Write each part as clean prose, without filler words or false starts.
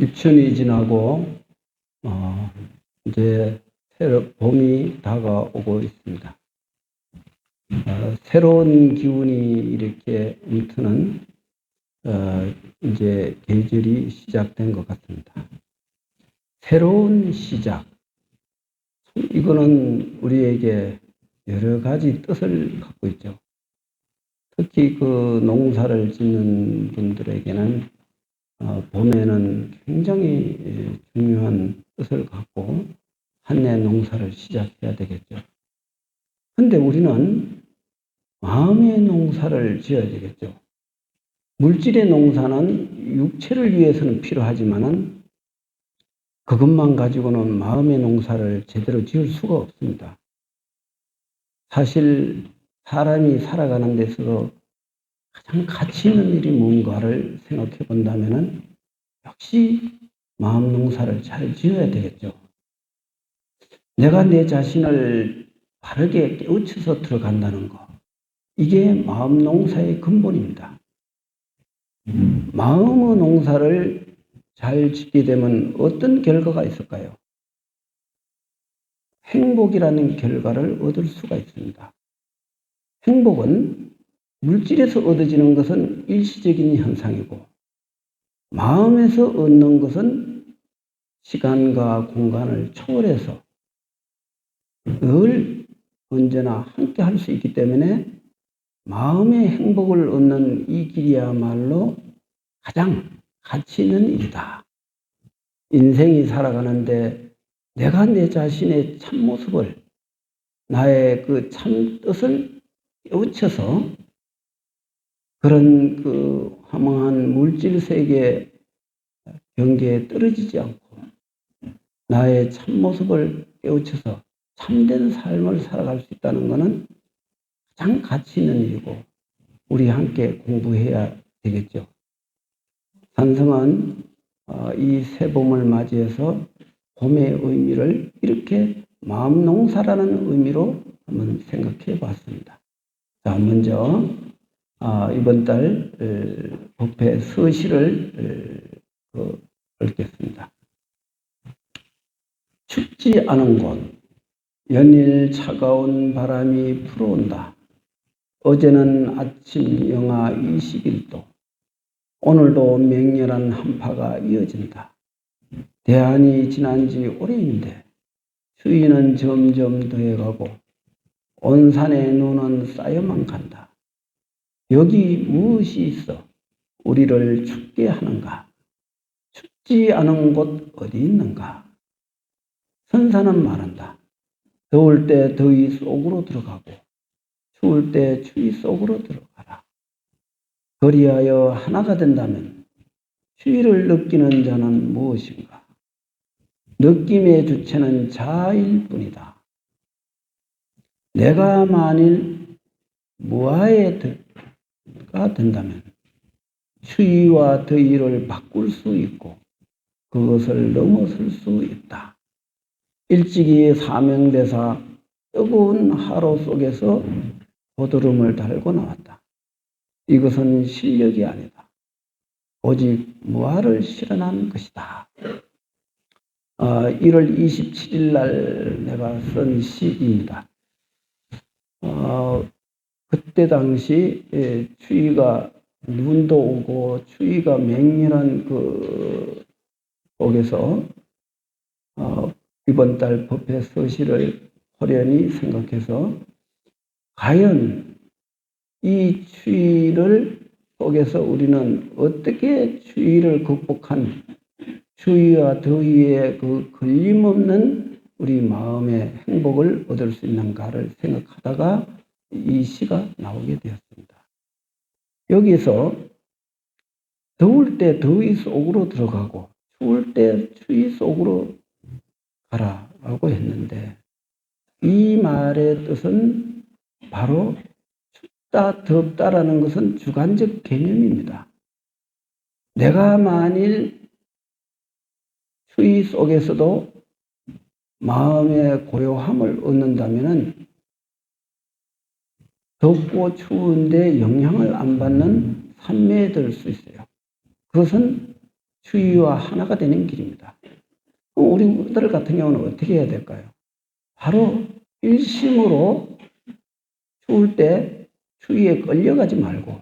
입춘이 지나고 이제 봄이 다가오고 있습니다. 새로운 기운이 이렇게 움트는 이제 계절이 시작된 것 같습니다. 새로운 시작. 이거는 우리에게 여러 가지 뜻을 갖고 있죠. 특히 그 농사를 짓는 분들에게는 봄에는 굉장히 중요한 뜻을 갖고 한 해 농사를 시작해야 되겠죠. 근데 우리는 마음의 농사를 지어야 되겠죠. 물질의 농사는 육체를 위해서는 필요하지만은 그것만 가지고는 마음의 농사를 제대로 지을 수가 없습니다. 사실 사람이 살아가는 데서 가장 가치 있는 일이 뭔가를 생각해 본다면은 역시 마음 농사를 잘 지어야 되겠죠. 내가 내 자신을 바르게 깨우쳐서 들어간다는 거. 이게 마음 농사의 근본입니다. 마음의 농사를 잘 짓게 되면 어떤 결과가 있을까요? 행복이라는 결과를 얻을 수가 있습니다. 행복은 물질에서 얻어지는 것은 일시적인 현상이고 마음에서 얻는 것은 시간과 공간을 초월해서 늘 언제나 함께 할 수 있기 때문에 마음의 행복을 얻는 이 길이야말로 가장 가치 있는 일이다. 인생이 살아가는데 내가 내 자신의 참모습을 나의 그 참뜻을 깨우쳐서 그런 그 허망한 물질 세계 경계에 떨어지지 않고 나의 참모습을 깨우쳐서 참된 삶을 살아갈 수 있다는 것은 가장 가치 있는 일이고 우리 함께 공부해야 되겠죠. 산성은 이 새봄을 맞이해서 봄의 의미를 이렇게 마음 농사라는 의미로 한번 생각해 봤습니다. 자, 먼저 이번 달 법회 서시를 읽겠습니다. 춥지 않은 곳, 연일 차가운 바람이 불어온다. 어제는 아침 영하 21도, 오늘도 맹렬한 한파가 이어진다. 대한이 지난 지 오래인데 추위는 점점 더해가고 온 산에 눈은 쌓여만 간다. 여기 무엇이 있어 우리를 춥게 하는가? 춥지 않은 곳 어디 있는가? 선사는 말한다. 더울 때 더위 속으로 들어가고 추울 때 추위 속으로 들어가라. 그리하여 하나가 된다면 추위를 느끼는 자는 무엇인가? 느낌의 주체는 자일 뿐이다. 내가 만일 무아가 된다면 추위와 더위를 바꿀 수 있고 그것을 넘어설 수 있다. 일찍이 사명대사 뜨거운 하루 속에서 보드름을 달고 나왔다. 이것은 실력이 아니다. 오직 무아를 실현한 것이다. 1월 27일 날 내가 쓴 시입니다. 그때 당시 추위가 눈도 오고 추위가 맹렬한 그 속에서 이번 달 법회 서시를 호련히 생각해서 과연 이 추위를 속에서 우리는 어떻게 추위를 극복한 추위와 더위의 그 걸림없는 우리 마음의 행복을 얻을 수 있는가를 생각하다가 이 시가 나오게 되었습니다. 여기서 더울 때 더위 속으로 들어가고 추울 때 추위 속으로 가라라고 했는데 이 말의 뜻은 바로 춥다 덥다라는 것은 주관적 개념입니다. 내가 만일 추위 속에서도 마음의 고요함을 얻는다면 덥고 추운데 영향을 안 받는 산매에 들 수 있어요. 그것은 추위와 하나가 되는 길입니다. 우리들 같은 경우는 어떻게 해야 될까요? 바로 일심으로 추울 때 추위에 끌려가지 말고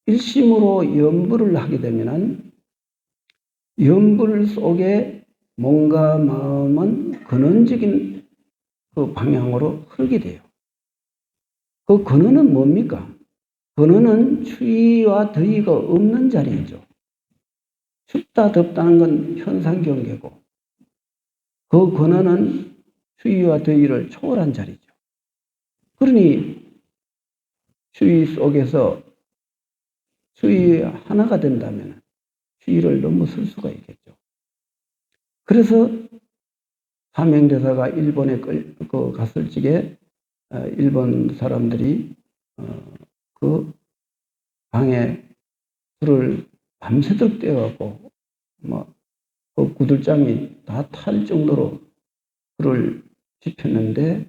일심으로 염불을 하게 되면은 염불 속에 몸과 마음은 근원적인 그 방향으로 흐르게 돼요. 그 근원은 뭡니까? 근원은 추위와 더위가 없는 자리이죠. 춥다 덥다는 건 현상경계고 그 근원은 추위와 더위를 초월한 자리죠. 그러니 추위 속에서 추위 하나가 된다면 추위를 넘어설 수가 있겠죠. 그래서 사명대사가 일본에 갔을 적에 일본 사람들이 그 방에 불을 밤새도록 떼어갖고 그 구들장이 다 탈 정도로 불을 지폈는데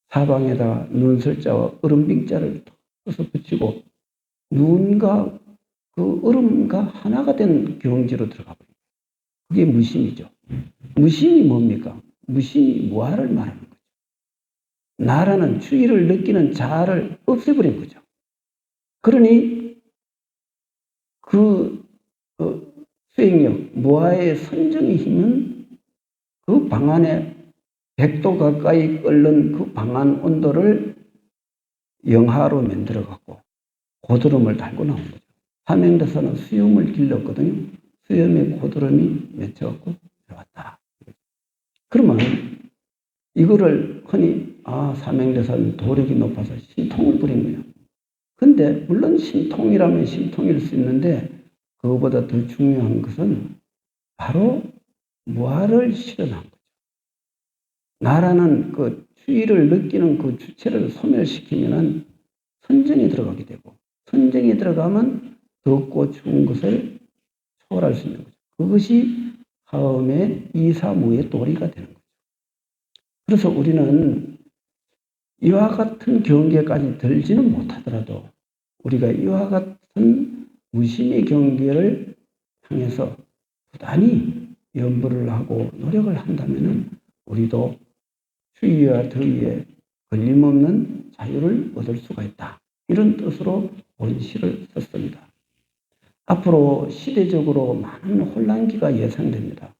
사방에다가 눈설자와 얼음빙자를 떠서 붙이고 눈과 그 얼음과 하나가 된 경지로 들어가 버립니다. 그게 무심이죠. 무심이 뭡니까? 무심이 무아를 말하는 거죠. 나라는 추위를 느끼는 자아를 없애버린 거죠. 그러니 그 수행력, 무아의 선정의 힘은 그 방 안에 100도 가까이 끓는 그 방 안 온도를 영하로 만들어 갖고 고드름을 달고 나온 거죠. 사명대사는 수염을 길렀거든요. 수염에 고드름이 맺혀갖고 들어왔다. 그러면 이거를 흔히 사명대사는 도력이 높아서 신통을 부린 거예요. 근데 물론 신통이라면 신통일 수 있는데 그거보다 더 중요한 것은 바로 무아를 실현한 거죠. 나라는 그 추위를 느끼는 그 주체를 소멸시키면은 선정이 들어가게 되고 선정이 들어가면 덥고 추운 것을 초월할 수 있는 거죠. 그것이 화엄의 이사무의 도리가 되는 거죠. 그래서 우리는 이와 같은 경계까지 들지는 못하더라도 우리가 이와 같은 무심의 경계를 향해서 부단히 염불을 하고 노력을 한다면 우리도 추위와 더위에 걸림없는 자유를 얻을 수가 있다. 이런 뜻으로 본시를 썼습니다. 앞으로 시대적으로 많은 혼란기가 예상됩니다.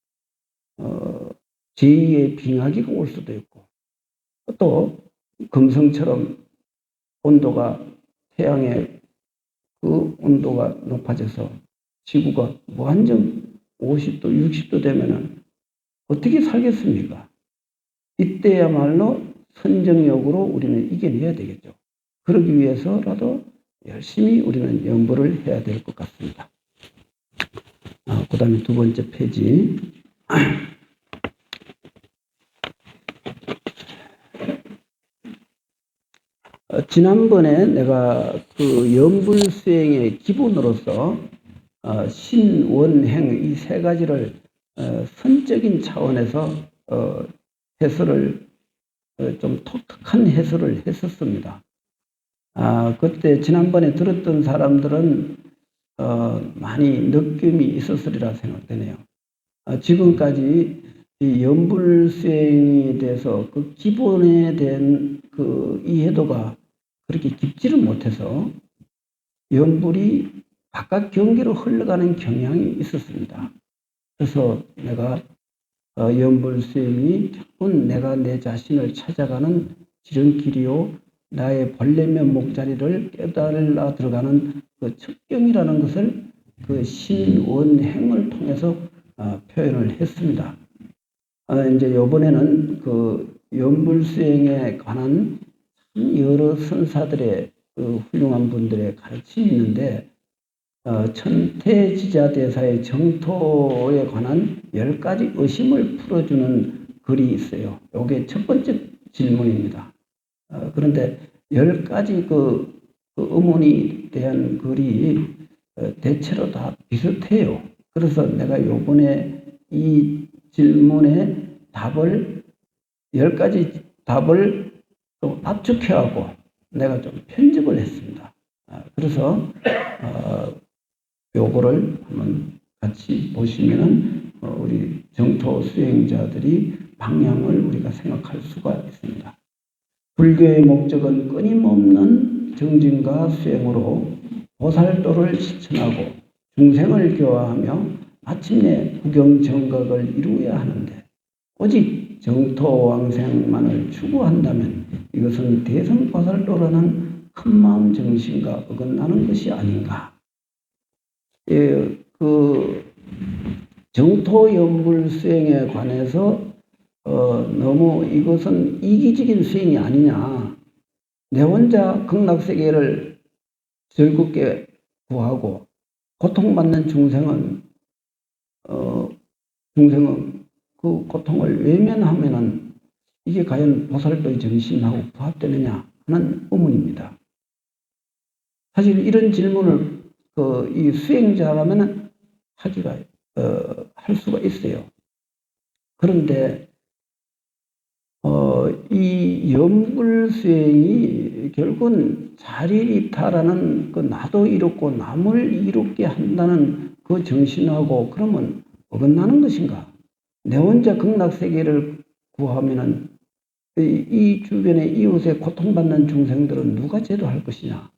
제2의 빙하기가 올 수도 있고 또 금성처럼 온도가 태양의 그 온도가 높아져서 지구가 무한정 50도, 60도 되면은 어떻게 살겠습니까? 이때야말로 선정력으로 우리는 이겨내야 되겠죠. 그러기 위해서라도 열심히 우리는 연구를 해야 될 것 같습니다. 그 다음에 두 번째 페이지. 지난번에 내가 그 연불 수행의 기본으로서 신원행 이 세 가지를 선적인 차원에서 해설을 좀 독특한 해설을 했었습니다. 그때 지난번에 들었던 사람들은 많이 느낌이 있었으리라 생각되네요. 지금까지 이 연불 수행에 대해서 그 기본에 대한 그 이해도가 그렇게 깊지를 못해서 연불이 바깥 경계로 흘러가는 경향이 있었습니다. 그래서 내가 연불 수행이 결국은 내가 내 자신을 찾아가는 지름길이요 나의 본래면 목자리를 깨달아 들어가는 그 척경이라는 것을 그 신원행을 통해서 표현을 했습니다. 이제 이번에는 그 연불 수행에 관한 여러 선사들의 그 훌륭한 분들의 가르침이 있는데 천태지자대사의 정토에 관한 10가지 의심을 풀어주는 글이 있어요. 이게 첫 번째 질문입니다. 그런데 10가지 그 의문에 대한 글이 대체로 다 비슷해요. 그래서 내가 요번에 이 질문에 답을 10가지 답을 좀 압축해하고 내가 좀 편집을 했습니다. 그래서 요거를 한번 같이 보시면은 우리 정토 수행자들이 방향을 우리가 생각할 수가 있습니다. 불교의 목적은 끊임없는 정진과 수행으로 보살도를 실천하고 중생을 교화하며 마침내 구경정각을 이루어야 하는데 오직 정토왕생만을 추구한다면 이것은 대성보살도라는 큰마음 정신과 어긋나는 것이 아닌가. 예, 정토연불 수행에 관해서 너무 이것은 이기적인 수행이 아니냐. 내 혼자 극락세계를 즐겁게 구하고 고통받는 중생은 그 고통을 외면하면은 이게 과연 보살도의 정신하고 부합되느냐 하는 의문입니다. 사실 이런 질문을 이 수행자라면은 할 수가 있어요. 그런데 이 연불 수행이 결국은 자리이타라는 그 나도 이롭고 남을 이롭게 한다는 그 정신하고 그러면 어긋나는 것인가? 내 혼자 극락세계를 구하면은 이 주변의 이웃에 고통받는 중생들은 누가 제도할 것이냐?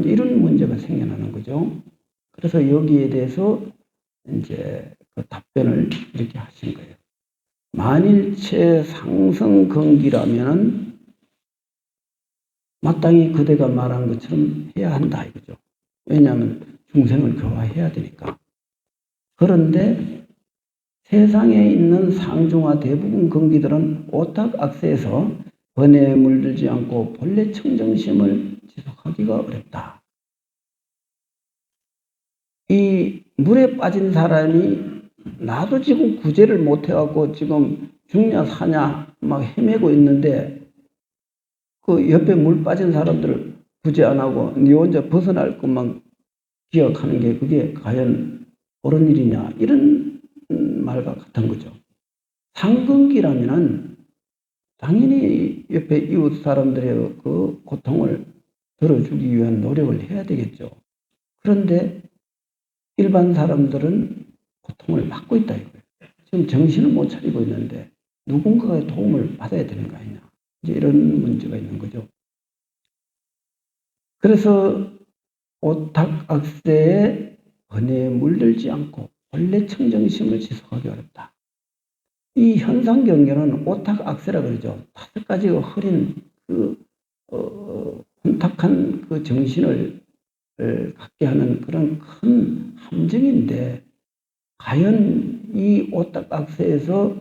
이런 문제가 생겨나는 거죠. 그래서 여기에 대해서 이제 그 답변을 이렇게 하신 거예요. 만일체 상승건기라면은 마땅히 그대가 말한 것처럼 해야 한다 이거죠. 왜냐하면 중생을 교화해야 되니까. 그런데 세상에 있는 상중하 대부분 건기들은 오탁악세에서 번뇌에 물들지 않고 본래 청정심을 지속하기가 어렵다. 이 물에 빠진 사람이 나도 지금 구제를 못해갖고 지금 죽냐 사냐 막 헤매고 있는데 그 옆에 물 빠진 사람들을 구제 안 하고 네 혼자 벗어날 것만 기억하는 게 그게 과연 옳은 일이냐 이런 말과 같은 거죠. 상근기라면은 당연히 옆에 이웃 사람들의 그 고통을 덜어주기 위한 노력을 해야 되겠죠. 그런데 일반 사람들은 고통을 받고 있다 이거예요. 지금 정신을 못 차리고 있는데 누군가의 도움을 받아야 되는 거 아니냐. 이제 이런 문제가 있는 거죠. 그래서 오탁악세에 번뇌에 물들지 않고 본래 청정심을 지속하기 어렵다. 이 현상 경계는 오탁악세라 그러죠. 5가지가 흐린 혼탁한 그 정신을 갖게 하는 그런 큰 함정인데 과연 이 오탁악세에서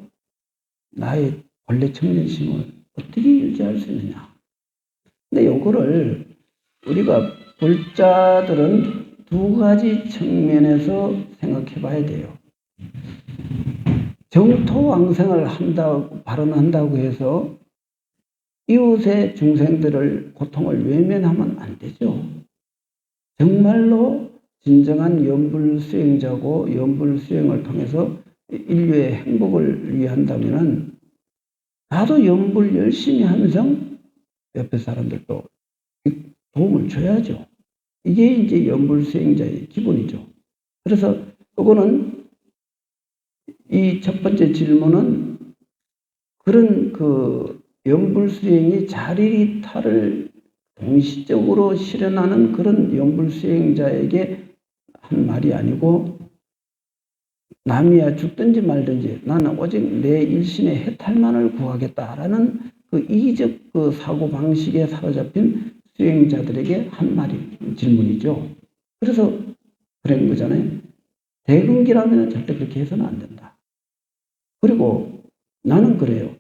나의 본래 청정심을 어떻게 유지할 수 있느냐. 근데 요거를 우리가 불자들은 2가지 측면에서 생각해 봐야 돼요. 정토왕생을 발언한다고 해서 이웃의 중생들을 고통을 외면하면 안 되죠. 정말로 진정한 연불수행자고 연불수행을 통해서 인류의 행복을 위한다면은 나도 연불 열심히 하면서 옆에 사람들도 도움을 줘야죠. 이게 이제 연불수행자의 기본이죠. 그래서 이거는 이 첫 번째 질문은 그런 그 연불수행이 자리이타를 동시적으로 실현하는 그런 연불수행자에게 한 말이 아니고 남이야 죽든지 말든지 나는 오직 내 일신의 해탈만을 구하겠다라는 그 이기적 그 사고방식에 사로잡힌 수행자들에게 한 말이 질문이죠. 그래서 그런 거잖아요. 대근기라면 절대 그렇게 해서는 안 된다. 그리고 나는 그래요.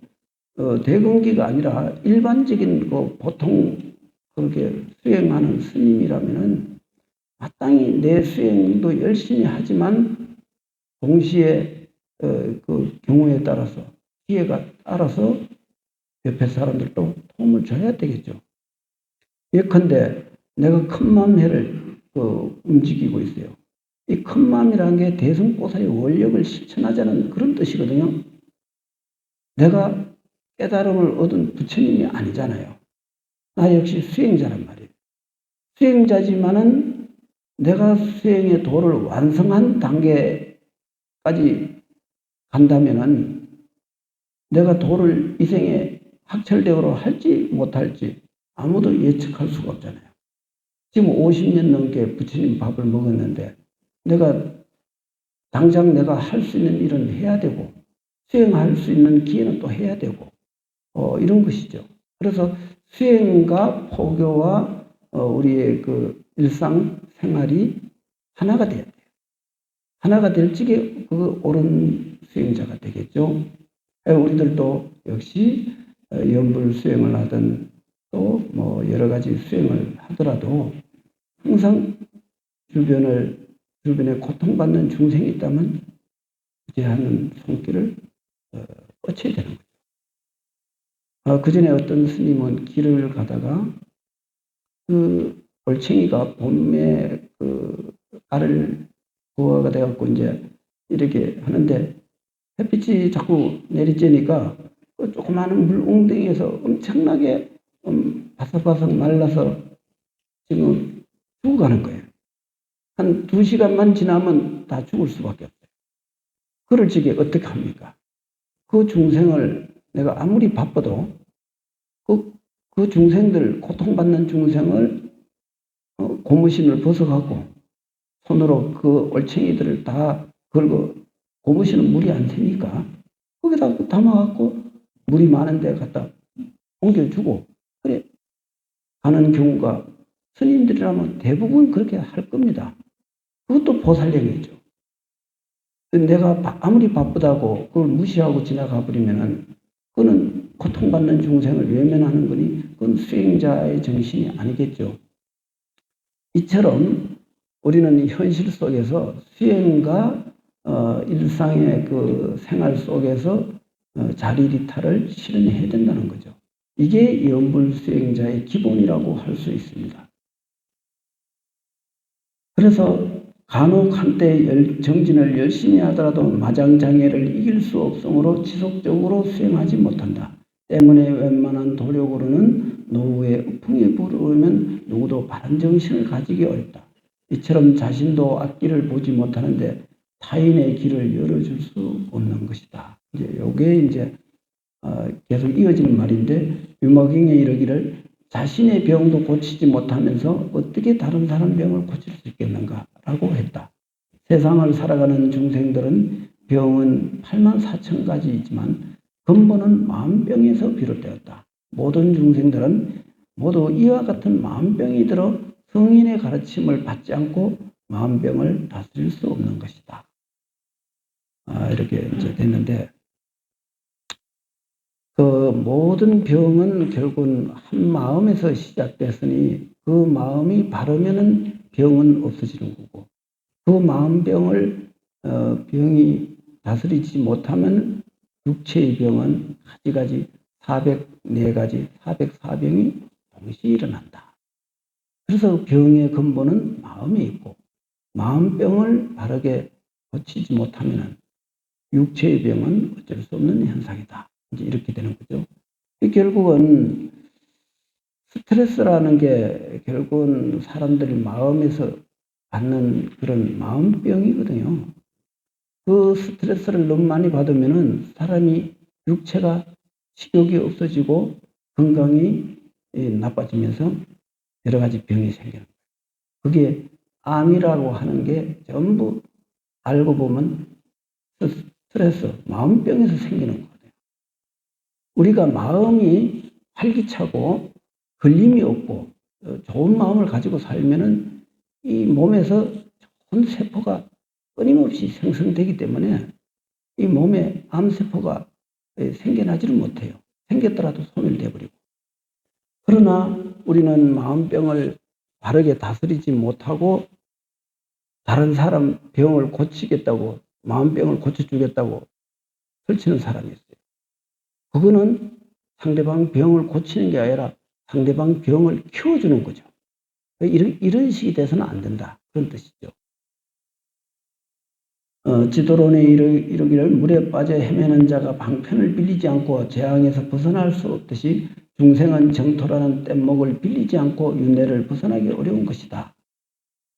대근기가 아니라 일반적인 그 보통 그렇게 수행하는 스님이라면은 마땅히 내 수행도 열심히 하지만 동시에 그 경우에 따라서 기회가 따라서 옆에 사람들도 도움을 줘야 되겠죠. 예컨대 내가 큰마음회를 움직이고 있어요. 이 큰마음이라는 게 대승보살의 원력을 실천하자는 그런 뜻이거든요. 내가 깨달음을 얻은 부처님이 아니잖아요. 나 역시 수행자란 말이에요. 수행자지만은 내가 수행의 도를 완성한 단계까지 간다면은 내가 도를 이 생에 학철대오로 할지 못할지 아무도 예측할 수가 없잖아요. 지금 50년 넘게 부처님 밥을 먹었는데 내가 당장 내가 할 수 있는 일은 해야 되고 수행할 수 있는 기회는 또 해야 되고 이런 것이죠. 그래서 수행과 포교와 우리의 그 일상 생활이 하나가 돼야 돼요. 하나가 될 적에 그 옳은 수행자가 되겠죠. 우리들도 역시 연불 수행을 하든 또 뭐 여러 가지 수행을 하더라도 항상 주변에 고통받는 중생이 있다면 구제하는 손길을 뻗쳐야 되는 거죠. 그 전에 어떤 스님은 길을 가다가 그 올챙이가 봄에 그 알을 부화가 돼갖고 이제 이렇게 하는데 햇빛이 자꾸 내리쬐니까 그 조그마한 물 웅덩이에서 엄청나게 바삭바삭 말라서 지금 죽어가는 거예요. 한 2시간만 지나면 다 죽을 수밖에 없어요. 그럴 적에 어떻게 합니까? 그 중생을 내가 아무리 바빠도 그 중생들, 고통받는 중생을 고무신을 벗어가고 손으로 그 올챙이들을 다 걸고 고무신은 물이 안 새니까 거기다 담아갖고 물이 많은 데 갖다 옮겨주고 그래 가는 경우가 스님들이라면 대부분 그렇게 할 겁니다. 그것도 보살령이죠. 내가 아무리 바쁘다고 그걸 무시하고 지나가 버리면은 그거는 고통받는 중생을 외면하는 거니 그건 수행자의 정신이 아니겠죠. 이처럼 우리는 현실 속에서 수행과 일상의 그 생활 속에서 자리리탈을 실현해야 된다는 거죠. 이게 연불 수행자의 기본이라고 할 수 있습니다. 그래서 간혹 한때 정진을 열심히 하더라도 마장장애를 이길 수 없으므로 지속적으로 수행하지 못한다. 때문에 웬만한 도력으로는 노후의 우풍에 불으면 누구도 바른 정신을 가지기 어렵다. 이처럼 자신도 앞길을 보지 못하는데 타인의 길을 열어줄 수 없는 것이다. 이게 이제 계속 이어지는 말인데 유머경에 이르기를 자신의 병도 고치지 못하면서 어떻게 다른 사람 병을 고칠 수 있겠는가라고 했다. 세상을 살아가는 중생들은 병은 84,000가지 있지만 근본은 마음병에서 비롯되었다. 모든 중생들은 모두 이와 같은 마음병이 들어 성인의 가르침을 받지 않고 마음병을 다스릴 수 없는 것이다. 이렇게 이제 됐는데 그 모든 병은 결국은 한 마음에서 시작됐으니 그 마음이 바르면은 병은 없어지는 거고 그 마음병을 병이 다스리지 못하면 육체의 병은 가지가지 404가지 404병이 동시에 일어난다. 그래서 병의 근본은 마음에 있고 마음병을 바르게 고치지 못하면 육체의 병은 어쩔 수 없는 현상이다. 이제 이렇게 되는 거죠. 결국은 스트레스라는 게 결국은 사람들이 마음에서 받는 그런 마음병이거든요. 그 스트레스를 너무 많이 받으면은 사람이 육체가 식욕이 없어지고 건강이 나빠지면서 여러 가지 병이 생기는 거예요. 그게 암이라고 하는 게 전부 알고 보면 스트레스, 마음병에서 생기는 거거든요. 우리가 마음이 활기차고 걸림이 없고 좋은 마음을 가지고 살면은 이 몸에서 좋은 세포가 끊임없이 생성되기 때문에 이 몸에 암세포가 생겨나지를 못해요. 생겼더라도 소멸되어버리고. 그러나 우리는 마음병을 바르게 다스리지 못하고 다른 사람 병을 고치겠다고 마음병을 고쳐주겠다고 설치는 사람이 있어요. 그거는 상대방 병을 고치는 게 아니라 상대방 병을 키워주는 거죠. 이런 식이 돼서는 안 된다. 그런 뜻이죠. 지도론에 이르기를 물에 빠져 헤매는 자가 방편을 빌리지 않고 재앙에서 벗어날 수 없듯이 중생은 정토라는 뗏목을 빌리지 않고 윤회를 벗어나기 어려운 것이다.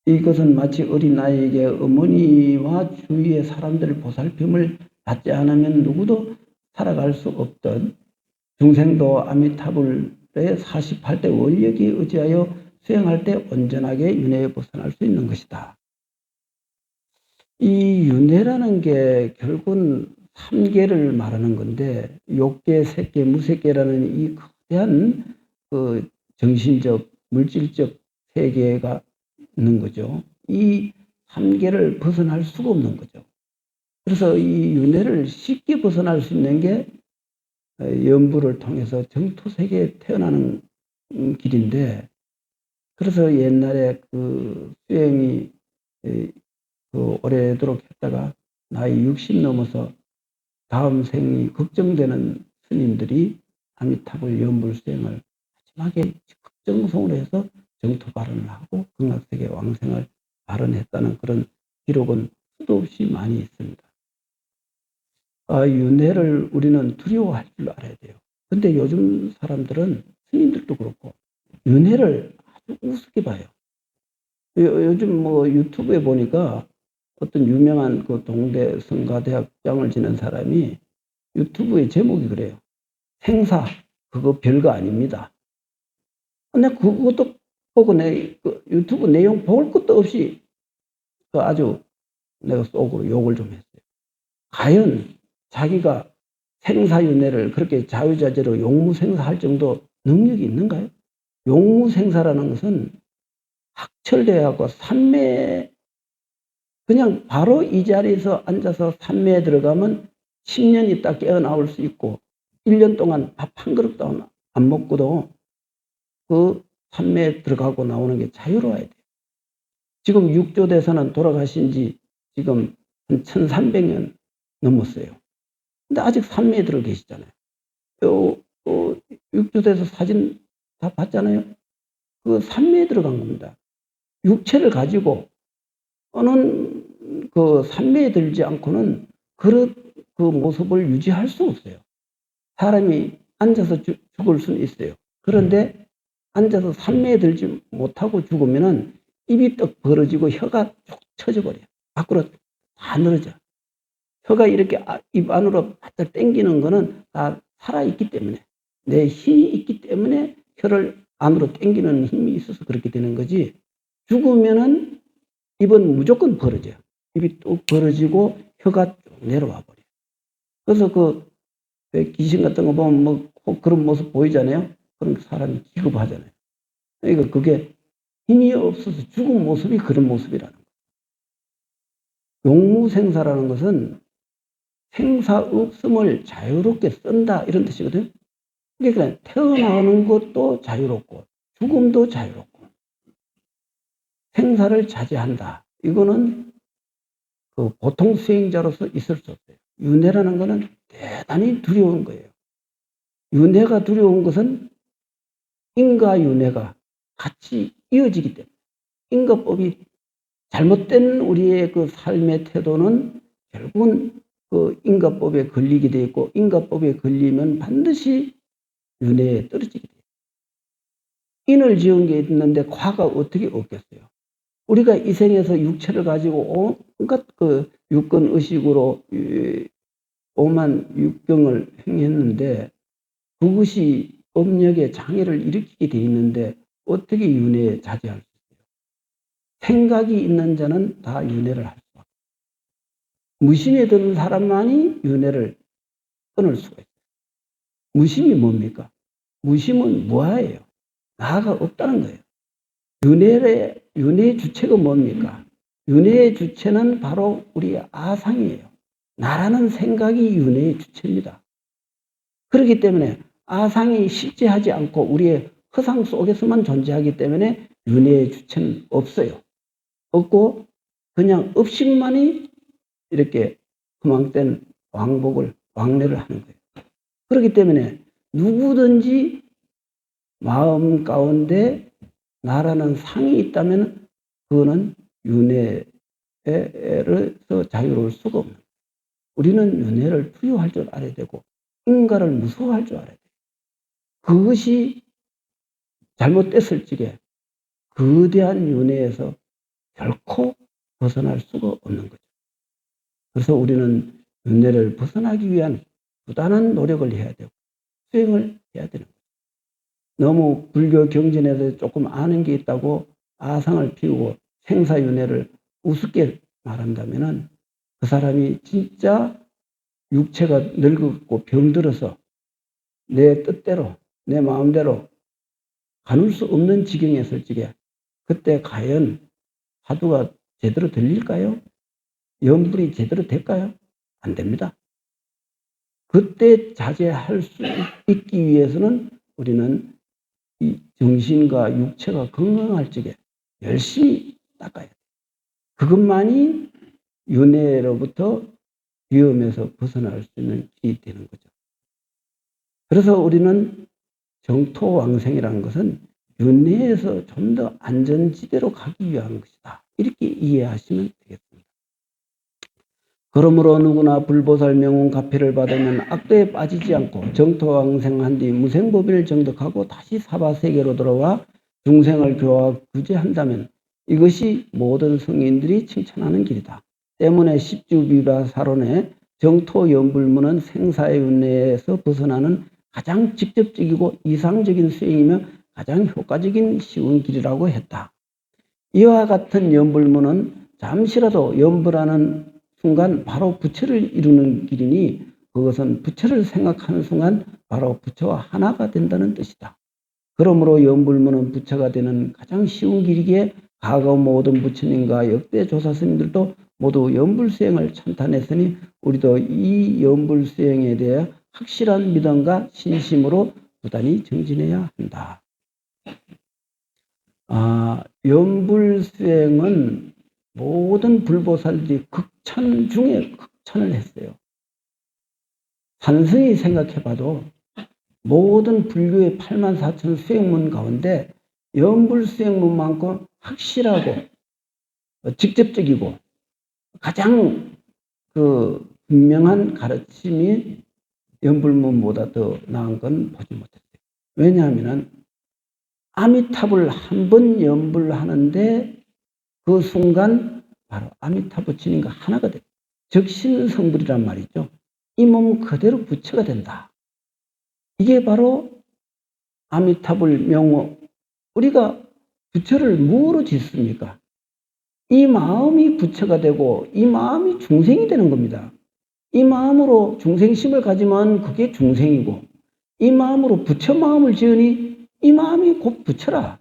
이것은 마치 어린아이에게 어머니와 주위의 사람들의 보살핌을 받지 않으면 누구도 살아갈 수 없던 중생도 아미타불의 48대 원력에 의지하여 수행할 때 온전하게 윤회에 벗어날 수 있는 것이다. 이 윤회라는 게 결국은 3계를 말하는 건데 욕계, 색계, 무색계라는 이 거대한 그 정신적, 물질적 세계가 있는 거죠. 이 3계를 벗어날 수가 없는 거죠. 그래서 이 윤회를 쉽게 벗어날 수 있는 게 연부를 통해서 정토세계에 태어나는 길인데, 그래서 옛날에 그 수행이 오래도록 했다가 나이 60 넘어서 다음 생이 걱정되는 스님들이 아미타불 연불 수행을 마지막에 극정성으로 해서 정토 발언을 하고 극락세계 왕생을 발언했다는 그런 기록은 수도 없이 많이 있습니다. 윤회를 우리는 두려워할 줄 알아야 돼요. 근데 요즘 사람들은, 스님들도 그렇고, 윤회를 아주 우습게 봐요. 요즘 뭐 유튜브에 보니까 어떤 유명한 그 동대 성가대학장을 지낸 사람이 유튜브의 제목이 그래요. 생사, 그거 별거 아닙니다. 근데 그것도 보고 그 유튜브 내용 볼 것도 없이 아주 내가 속으로 욕을 좀 했어요. 과연 자기가 생사윤회를 그렇게 자유자재로 용무생사할 정도 능력이 있는가요? 용무생사라는 것은 학철대하고 산매에 그냥 바로 이 자리에서 앉아서 산매에 들어가면 10년 있다 깨어나올 수 있고 1년 동안 밥 한 그릇도 안 먹고도 그 산매에 들어가고 나오는 게 자유로워야 돼요. 지금 육조대사는 돌아가신 지 지금 한 1300년 넘었어요. 근데 아직 산매에 들어 계시잖아요. 육조대사 사진 다 봤잖아요. 그 산매에 들어간 겁니다. 육체를 가지고 어느 그 산매에 들지 않고는 그 모습을 유지할 수 없어요. 사람이 앉아서 죽을 수는 있어요. 그런데 앉아서 산매에 들지 못하고 죽으면은 입이 떡 벌어지고 혀가 쭉 쳐져 버려요. 밖으로 다 늘어져. 혀가 이렇게 입 안으로 바짝 당기는 거는 다 살아있기 때문에, 내 힘이 있기 때문에 혀를 안으로 당기는 힘이 있어서 그렇게 되는 거지, 죽으면은 입은 무조건 벌어져요. 입이 뚝 벌어지고 혀가 쭉 내려와 버려요. 그래서 귀신 같은 거 보면 뭐 그런 모습 보이잖아요. 그럼 사람이 기겁하잖아요. 그러니까 그게 힘이 없어서 죽은 모습이 그런 모습이라는 거예요. 용무생사라는 것은 생사 없음을 자유롭게 쓴다 이런 뜻이거든요. 그러니까 태어나는 것도 자유롭고 죽음도 자유롭고 생사를 자제한다. 이거는 그 보통 수행자로서 있을 수 없어요. 윤회라는 것은 대단히 두려운 거예요. 윤회가 두려운 것은 인과윤회가 같이 이어지기 때문에, 인과법이 잘못된 우리의 그 삶의 태도는 결국은 그 인과법에 걸리게 돼 있고, 인과법에 걸리면 반드시 윤회에 떨어지게 돼요. 인을 지은 게 있는데 과가 어떻게 없겠어요? 우리가 이 생에서 육체를 가지고 온갖 그 육건 의식으로 오만 육경을 행했는데 그것이 업력에 장애를 일으키게 돼 있는데 어떻게 윤회에 자제할 수 있어요? 생각이 있는 자는 다 윤회를 할 수가 없어요. 무심에 드는 사람만이 윤회를 끊을 수가 있어요. 무심이 뭡니까? 무심은 무아예요. 나가 없다는 거예요. 윤회의 주체가 뭡니까? 윤회의 주체는 바로 우리의 아상이에요. 나라는 생각이 윤회의 주체입니다. 그렇기 때문에 아상이 실제하지 않고 우리의 허상 속에서만 존재하기 때문에 윤회의 주체는 없어요. 없고 그냥 업식만이 이렇게 허망된 왕래를 하는 거예요. 그렇기 때문에 누구든지 마음 가운데 나라는 상이 있다면 그거는 윤회에서 자유로울 수가 없는 거예요. 우리는 윤회를 두려워할 줄 알아야 되고 인과를 무서워할 줄 알아야 돼요. 그것이 잘못됐을 적에 거대한 윤회에서 결코 벗어날 수가 없는 거죠. 그래서 우리는 윤회를 벗어나기 위한 부단한 노력을 해야 되고 수행을 해야 되는 거죠. 너무 불교 경전에서 조금 아는 게 있다고 아상을 피우고 생사윤회를 우습게 말한다면은 그 사람이 진짜 육체가 늙었고 병들어서 내 뜻대로 내 마음대로 가눌 수 없는 지경에 있을 적에 그때 과연 화두가 제대로 들릴까요? 염불이 제대로 될까요? 안 됩니다. 그때 자제할 수 있기 위해서는 우리는 이 정신과 육체가 건강할 적에 열심히 닦아야 돼요. 그것만이 윤회로부터 위험에서 벗어날 수 있는 길이 되는 거죠. 그래서 우리는 정토왕생이라는 것은 윤회에서 좀 더 안전지대로 가기 위한 것이다. 이렇게 이해하시면 되겠습니다. 그러므로 누구나 불보살 명운 가피를 받으면 악도에 빠지지 않고 정토왕생한 뒤 무생법인을 정득하고 다시 사바세계로 돌아와 중생을 교화 구제한다면 이것이 모든 성인들이 칭찬하는 길이다. 때문에 십주비바사론의 정토연불문은 생사의 윤회에서 벗어나는 가장 직접적이고 이상적인 수행이며 가장 효과적인 쉬운 길이라고 했다. 이와 같은 연불문은 잠시라도 연불하는 순간 바로 부처를 이루는 길이니 그것은 부처를 생각하는 순간 바로 부처와 하나가 된다는 뜻이다. 그러므로 연불문은 부처가 되는 가장 쉬운 길이기에 과거 모든 부처님과 역대 조사스님들도 모두 연불수행을 찬탄했으니 우리도 이 연불수행에 대해 확실한 믿음과 신심으로 부단히 정진해야 한다. 연불수행은 모든 불보살들이 극찬 중에 극찬을 했어요. 산성이 생각해봐도 모든 불교의 84,000 수행문 가운데 연불수행문만큼 확실하고 직접적이고 가장 분명한 가르침이 연불문보다 더 나은 건 보지 못했어요. 왜냐하면 아미타불 한 번 연불하는데 그 순간 바로 아미타불 진인과 하나가 돼요. 적신성불이란 말이죠. 이 몸 그대로 부처가 된다. 이게 바로 아미타불 명호. 우리가 부처를 무엇으로 짓습니까? 이 마음이 부처가 되고 이 마음이 중생이 되는 겁니다. 이 마음으로 중생심을 가지면 그게 중생이고 이 마음으로 부처 마음을 지으니 이 마음이 곧 부처라.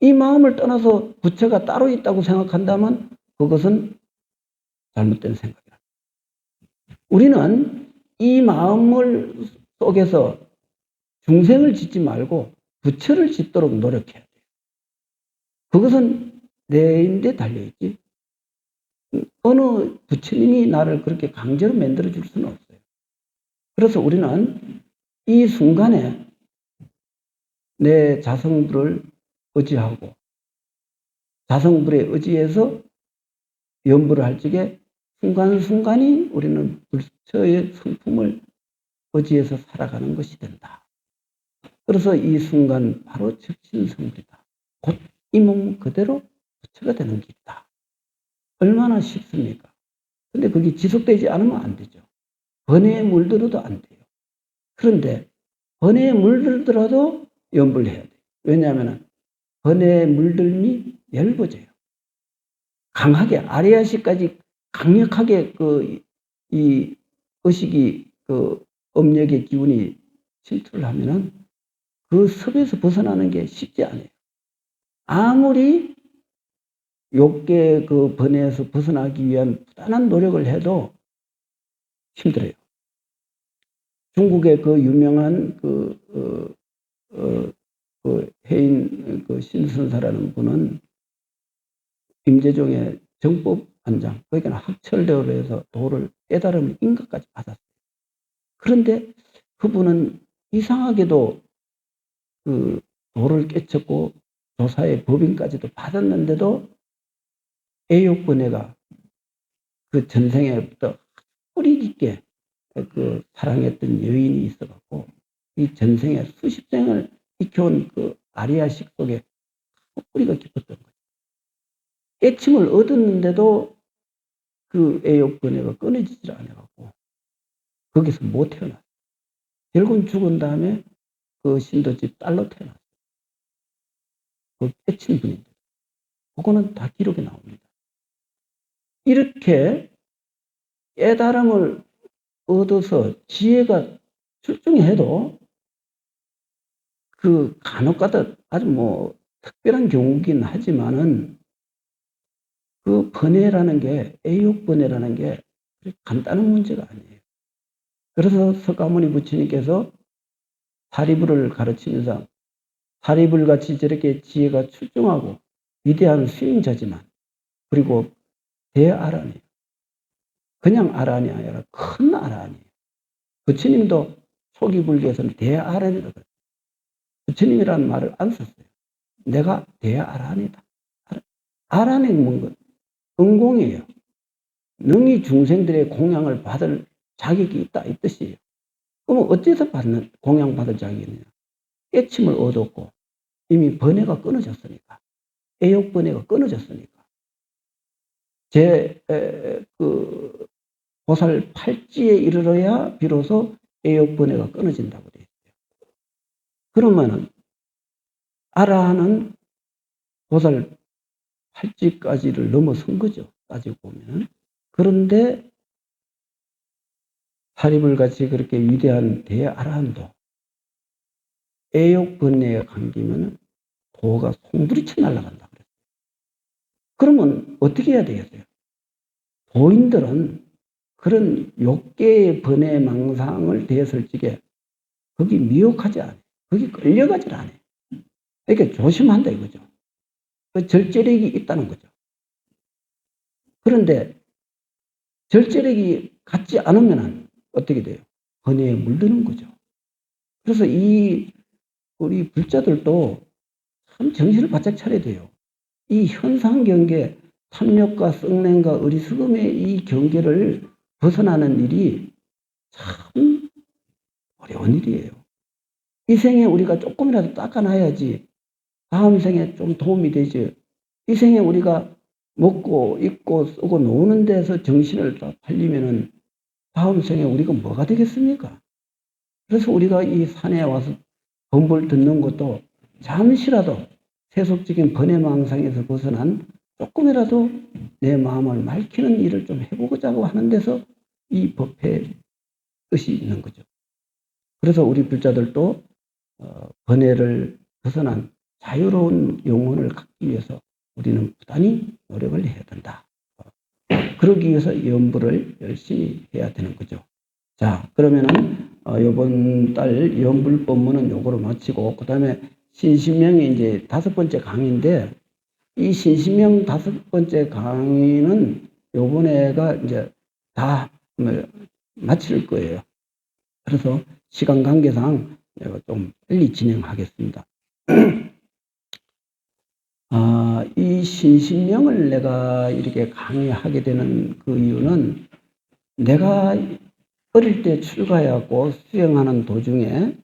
이 마음을 떠나서 부처가 따로 있다고 생각한다면 그것은 잘못된 생각이라. 우리는 이 마음을 속에서 중생을 짓지 말고 부처를 짓도록 노력해야 돼요. 그것은 내인데 달려있지. 어느 부처님이 나를 그렇게 강제로 만들어줄 수는 없어요. 그래서 우리는 이 순간에 내 자성불을 의지하고 자성불에 의지해서 연불을 할 적에 순간순간이 우리는 부처의 성품을 의지해서 살아가는 것이 된다. 그래서 이 순간 바로 적신성불이다. 곧 이 몸 그대로 부처가 되는 길이다. 얼마나 쉽습니까? 근데 그게 지속되지 않으면 안 되죠. 번뇌에 물들어도 안 돼요. 그런데 번뇌에 물들더라도 연불해야 돼요. 왜냐하면 번뇌에 물들미 열버져요. 강하게 아리아시까지 강력하게 이 의식이 업력의 기운이 침투를 하면은 그 섭에서 벗어나는 게 쉽지 않아요. 아무리 욕계 번뇌에서 벗어나기 위한 부단한 노력을 해도 힘들어요. 중국의 유명한 해인 신선사라는 분은 임재종의 정법안장, 그러니까 학철대오로 해서 도를 깨달음을 인가까지 받았어요. 그런데 그분은 이상하게도 도를 깨쳤고 조사의 법인까지도 받았는데도 애욕번뇌가 그 전생에부터 뿌리 깊게 사랑했던 여인이 있어갖고 이 전생에 수십 생을 익혀온 아리아식 속에 뿌리가 깊었던 거죠. 애침을 얻었는데도 그 애욕 번뇌가 끊어지질 않아갖고 거기서 못 태어났어요. 결국은 죽은 다음에 그 신도집 딸로 태어났어요. 그 애친 분인데 그거는 다 기록에 나옵니다. 이렇게 깨달음을 얻어서 지혜가 출중해도 그 간혹가다 아주 뭐 특별한 경우긴 하지만은 그 번뇌라는 게, 애욕 번뇌라는 게 간단한 문제가 아니에요. 그래서 석가모니 부처님께서 사리불을 가르치면서 사리불 같이 저렇게 지혜가 출중하고 위대한 수행자지만, 그리고 대아란이에요. 그냥 아란이 아니라 큰 아란이에요. 부처님도 초기 불교에서는 대아란이라고 해요. 부처님이라는 말을 안 썼어요. 내가 대아란이다. 아란이 뭔가 은공이에요. 능히 중생들의 공양을 받을 자격이 있다 이 뜻이에요. 그러면 어째서 받는 공양받을 자격이 있느냐? 깨침을 얻었고 이미 번뇌가 끊어졌으니까, 애욕 번뇌가 끊어졌으니까. 그 보살 팔찌에 이르러야 비로소 애욕 번뇌가 끊어진다고 되어 있어요. 그러면은 아라한은 보살 팔찌까지를 넘어선 거죠. 따지고 보면은. 그런데 사리불 같이 그렇게 위대한 대아라한도 애욕 번뇌에 감기면 도가 송두리쳐 날아간다 그랬어요. 그러면 어떻게 해야 되겠어요? 도인들은 그런 욕계의 번뇌 망상을 대했을 적에 거기 미혹하지 않아요. 거기 끌려가질 않아요. 그러니까 조심한다 이거죠. 그 절제력이 있다는 거죠. 그런데 절제력이 갖지 않으면 어떻게 돼요? 번뇌에 물드는 거죠. 그래서 우리 불자들도 참 정신을 바짝 차려야 돼요. 이 현상 경계, 탐욕과 썩냄과 어리석음의 이 경계를 벗어나는 일이 참 어려운 일이에요. 이 생에 우리가 조금이라도 닦아놔야지 다음 생에 좀 도움이 되지. 이 생에 우리가 먹고 입고 쓰고 노는 데서 정신을 다 팔리면은 다음 생에 우리가 뭐가 되겠습니까? 그래서 우리가 이 산에 와서 법을 듣는 것도 잠시라도 세속적인 번뇌망상에서 벗어난 조금이라도 내 마음을 맑히는 일을 좀 해보고자 하는 데서 이 법의 뜻이 있는 거죠. 그래서 우리 불자들도 번뇌를 벗어난 자유로운 영혼을 갖기 위해서 우리는 부단히 노력을 해야 된다. 그러기 위해서 연불을 열심히 해야 되는 거죠. 자, 그러면은 이번 달 연불 법문은 요거로 마치고, 그 다음에 신신명이 이제 5번째 강의인데, 이 신신명 5번째 강의는 요번에가 이제 다 마칠 거예요. 그래서 시간 관계상 내가 좀 빨리 진행하겠습니다. 이 신신명을 내가 이렇게 강의하게 되는 그 이유는, 내가 어릴 때 출가해갖고 수행하는 도중에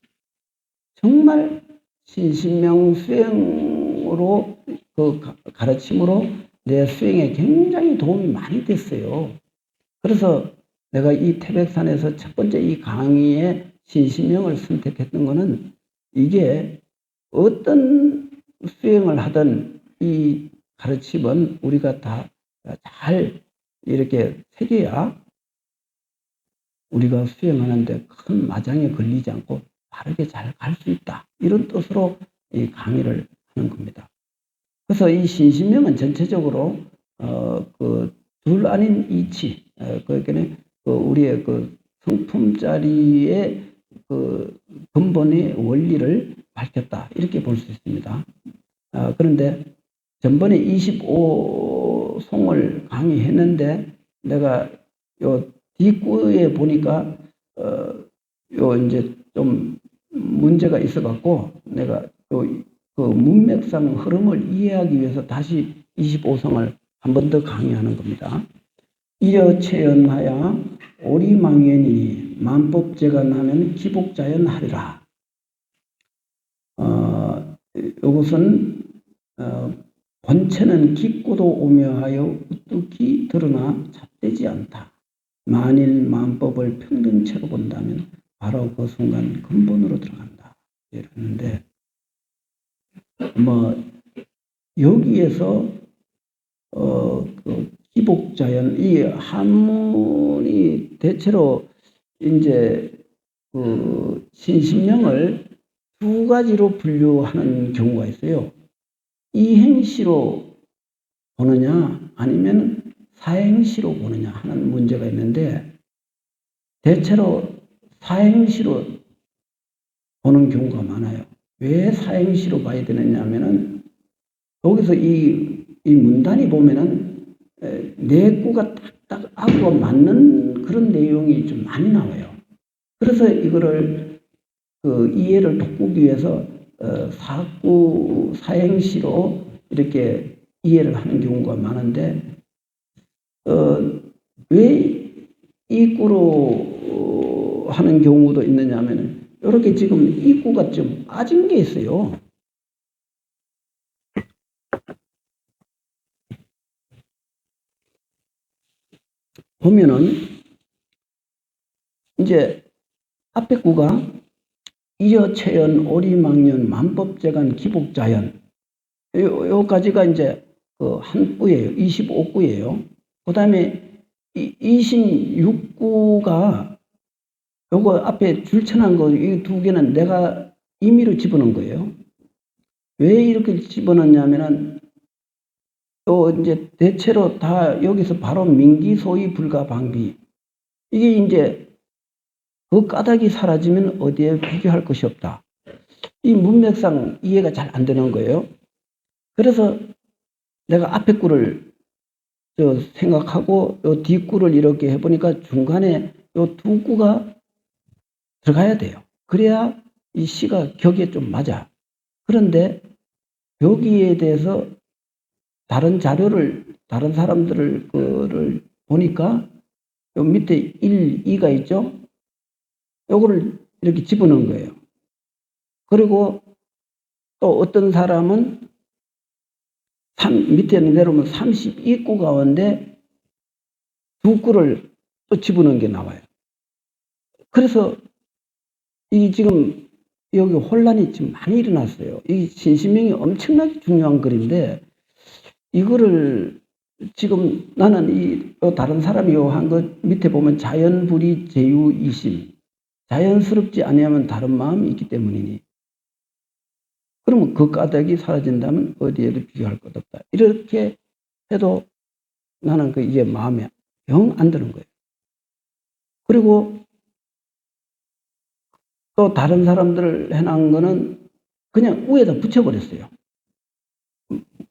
정말 신신명 수행으로 그 가르침으로 내 수행에 굉장히 도움이 많이 됐어요. 그래서 내가 이 태백산에서 첫 번째 이 강의에 신신명을 선택했던 거는, 이게 어떤 수행을 하든 이 가르침은 우리가 다 잘 이렇게 새겨야 우리가 수행하는데 큰 마장에 걸리지 않고 바르게 잘 갈 수 있다. 이런 뜻으로 이 강의를 하는 겁니다. 그래서 이 신신명은 전체적으로 그 둘 아닌 이치, 그러니까 우리의 그 성품자리의 그 근본의 원리를 밝혔다. 이렇게 볼 수 있습니다. 그런데 전번에 25송을 강의했는데, 내가 요 뒷구에 보니까 요 이제 좀 문제가 있어갖고, 내가 그 문맥상 흐름을 이해하기 위해서 다시 25성을 한 번 더 강의하는 겁니다. 이여체연하야 오리망연이니 만법제가 나면 기복자연하리라. 이것은 본체는 깊고도 오묘하여 우뚝히 드러나 잣되지 않다. 만일 만법을 평등체로 본다면 바로 그 순간 근본으로 들어간다. 이랬는데 여기에서 그 기복자연, 이 한문이 대체로 이제 그 신심령을 두 가지로 분류하는 경우가 있어요. 이행시로 보느냐 아니면 사행시로 보느냐 하는 문제가 있는데, 대체로 사행시로 보는 경우가 많아요. 왜 사행시로 봐야 되느냐 하면은 여기서 이 문단이 보면은 내구가 딱딱 하고 맞는 그런 내용이 좀 많이 나와요. 그래서 이거를 그 이해를 돕기 위해서 사구 사행시로 이렇게 이해를 하는 경우가 많은데, 왜 이구로 하는 경우도 있느냐 하면은 이렇게 지금 이구가 좀 빠진 게 있어요. 보면은 이제 앞에 구가 이여체연 오리망년 만법재간 기복자연, 요까지가 이제 그 한 구예요. 25구예요. 그 다음에 26구가 요거 앞에 줄쳐난 거 이 두 개는 내가 임의로 집어넣은 거예요. 왜 이렇게 집어넣냐면은 또 이제 대체로 다 여기서 바로 민기소위 불가방비, 이게 이제 그 까닭이 사라지면 어디에 비교할 것이 없다. 이 문맥상 이해가 잘 안 되는 거예요. 그래서 내가 앞에 구를 생각하고 요 뒷구를 이렇게 해보니까 중간에 요 두 구가 들어가야 돼요. 그래야 이 시가 격에 좀 맞아. 그런데 여기에 대해서 다른 자료를, 다른 사람들을 거를 보니까 요 밑에 1, 2가 있죠? 요거를 이렇게 집어넣은 거예요. 그리고 또 어떤 사람은 밑에 내려오면 32구 가운데 두 구를 또 집어넣은 게 나와요. 그래서 이 지금 여기 혼란이 지금 많이 일어났어요. 이 신심명이 엄청나게 중요한 글인데, 이거를 지금 나는 다른 사람이 한 것 밑에 보면 자연불이 제유이심, 자연스럽지 아니하면 다른 마음이 있기 때문이니, 그러면 그 까닭이 사라진다면 어디에도 비교할 것 없다. 이렇게 해도 나는 이게 마음에 영 안 드는 거예요. 그리고 또 다른 사람들을 해놓은 거는 그냥 위에다 붙여버렸어요.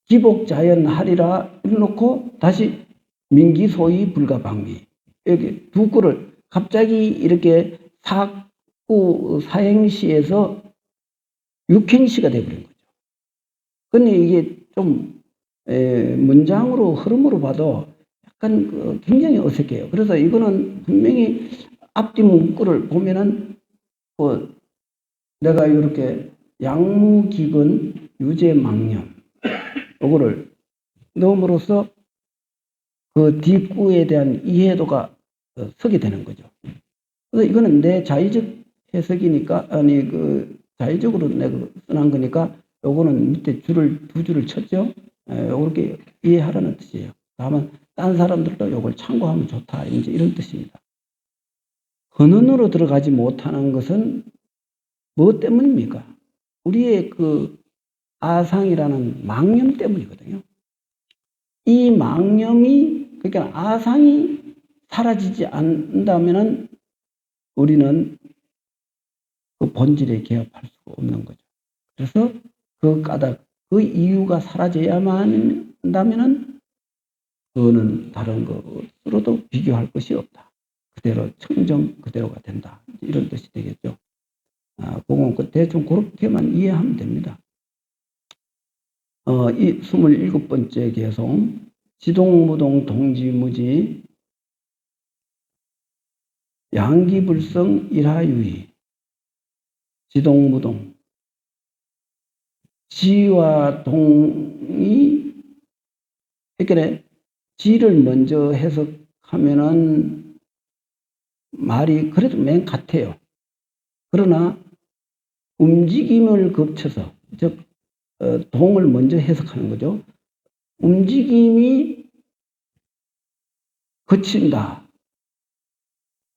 기복자연하리라 해놓고 다시 민기소위 불가방비, 여기 두 구를 갑자기 이렇게 사구 사행시에서 육행시가 되어버린 거죠. 근데 이게 좀 문장으로 흐름으로 봐도 약간 굉장히 어색해요. 그래서 이거는 분명히 앞뒤 문구를 보면은 내가 이렇게 양무기근 유재망념 요거를 넣음으로써 그 뒷구에 대한 이해도가 서게 되는 거죠. 그래서 이거는 내 자의적 해석이니까, 자의적으로 내가 써난 거니까 요거는 밑에 두 줄을 쳤죠. 요렇게 이해하라는 뜻이에요. 다만 딴 사람들도 요걸 참고하면 좋다, 이제 이런 뜻입니다. 근원으로 들어가지 못하는 것은 뭐 때문입니까? 우리의 그 아상이라는 망념 때문이거든요. 이 망념이, 그러니까 아상이 사라지지 않는다면은 우리는 그 본질에 개업할 수가 없는 거죠. 그래서 그 까닭, 그 이유가 사라져야만 한다면은 그거는 다른 것으로도 비교할 것이 없다. 그대로 청정 그대로가 된다. 이런 뜻이 되겠죠. 그건 대충 그렇게만 이해하면 됩니다. 이 27번째 개송, 지동무동 동지무지 양기불성 일하유의. 지동무동, 지와 동이 그러니까 지를 먼저 해석하면은 말이 그래도 맨 같아요. 그러나 움직임을 거쳐서, 즉 동을 먼저 해석하는 거죠. 움직임이 거친다.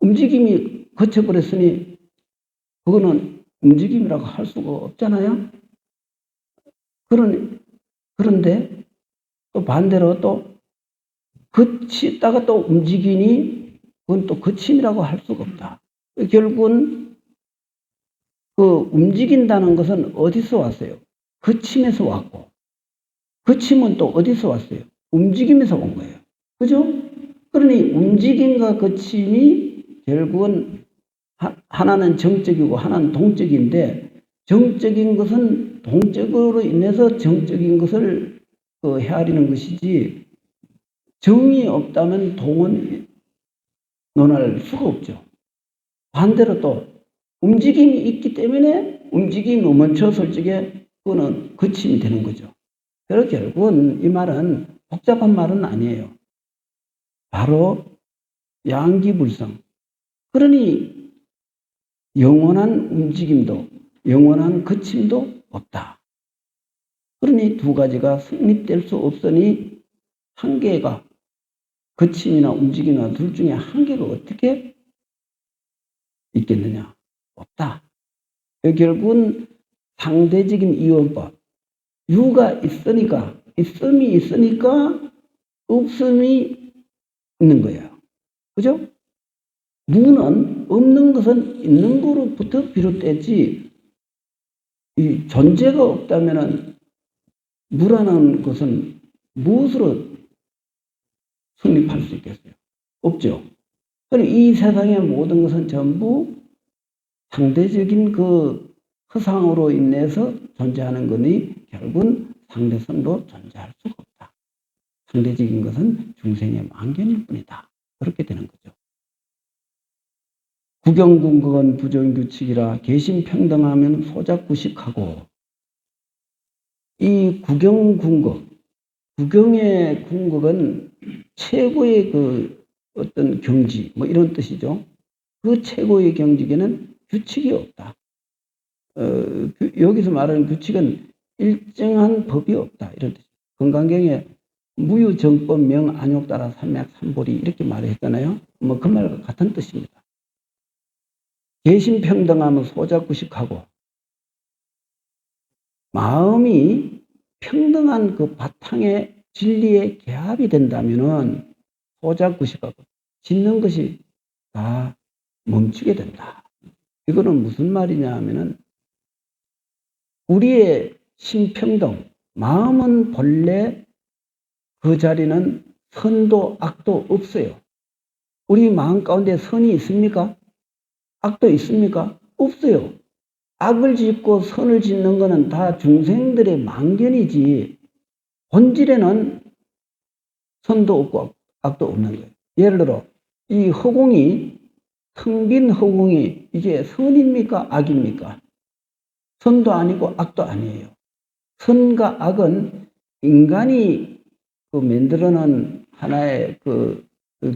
움직임이 거쳐버렸으니 그거는 움직임이라고 할 수가 없잖아요. 그런데 또 반대로 또 거치다가 또 움직이니 그건 또 거침이라고 할 수가 없다. 결국은 그 움직인다는 것은 어디서 왔어요? 거침에서 왔고, 거침은 또 어디서 왔어요? 움직임에서 온 거예요. 그죠? 그러니 움직임과 거침이 결국은 하나는 정적이고 하나는 동적인데, 정적인 것은 동적으로 인해서 정적인 것을 헤아리는 것이지, 정이 없다면 동은 논할 수가 없죠. 반대로 또 움직임이 있기 때문에 움직임이 멈춰설 적에 그거는 거침이 되는 거죠. 그래서 결국은 이 말은 복잡한 말은 아니에요. 바로 양기불성. 그러니 영원한 움직임도 영원한 거침도 없다. 그러니 두 가지가 성립될 수 없으니 한계가, 거침이나 움직임이나 둘 중에 한계가 어떻게 있겠느냐? 없다. 결국은 상대적인 이원법. 유가 있으니까, 있음이 있으니까 없음이 있는 거예요. 그죠? 무는 없는 것은 있는 거로부터 비롯되지, 이 존재가 없다면은 무라는 것은 무엇으로 성립할 수 있겠어요? 없죠. 그럼 이 세상의 모든 것은 전부 상대적인 그 허상으로 인해서 존재하는 거니 결국은 상대성도 존재할 수가 없다. 상대적인 것은 중생의 망견일 뿐이다. 그렇게 되는 거죠. 구경궁극은 부정규칙이라 개심평등하면 소작구식하고, 이 구경궁극, 구경의 궁극은 최고의 그 어떤 경지, 뭐 이런 뜻이죠. 그 최고의 경지에는 규칙이 없다. 여기서 말하는 규칙은 일정한 법이 없다. 이런 뜻. 건강경에 무유정법 명 안욕 따라 삼맥 삼보리 이렇게 말했잖아요. 뭐 그 말과 같은 뜻입니다. 개심평등하면 소작구식하고, 마음이 평등한 그 바탕에 진리에 개합이 된다면은 소작구식하고 짓는 것이 다 멈추게 된다. 이거는 무슨 말이냐 하면은 우리의 신평등, 마음은 본래 그 자리는 선도 악도 없어요. 우리 마음 가운데 선이 있습니까? 악도 있습니까? 없어요. 악을 짓고 선을 짓는 것은 다 중생들의 망견이지 본질에는 선도 없고 악도 없는 거예요. 예를 들어 이 허공이, 텅 빈 허공이 이게 선입니까? 악입니까? 선도 아니고 악도 아니에요. 선과 악은 인간이 만들어놓은 하나의 그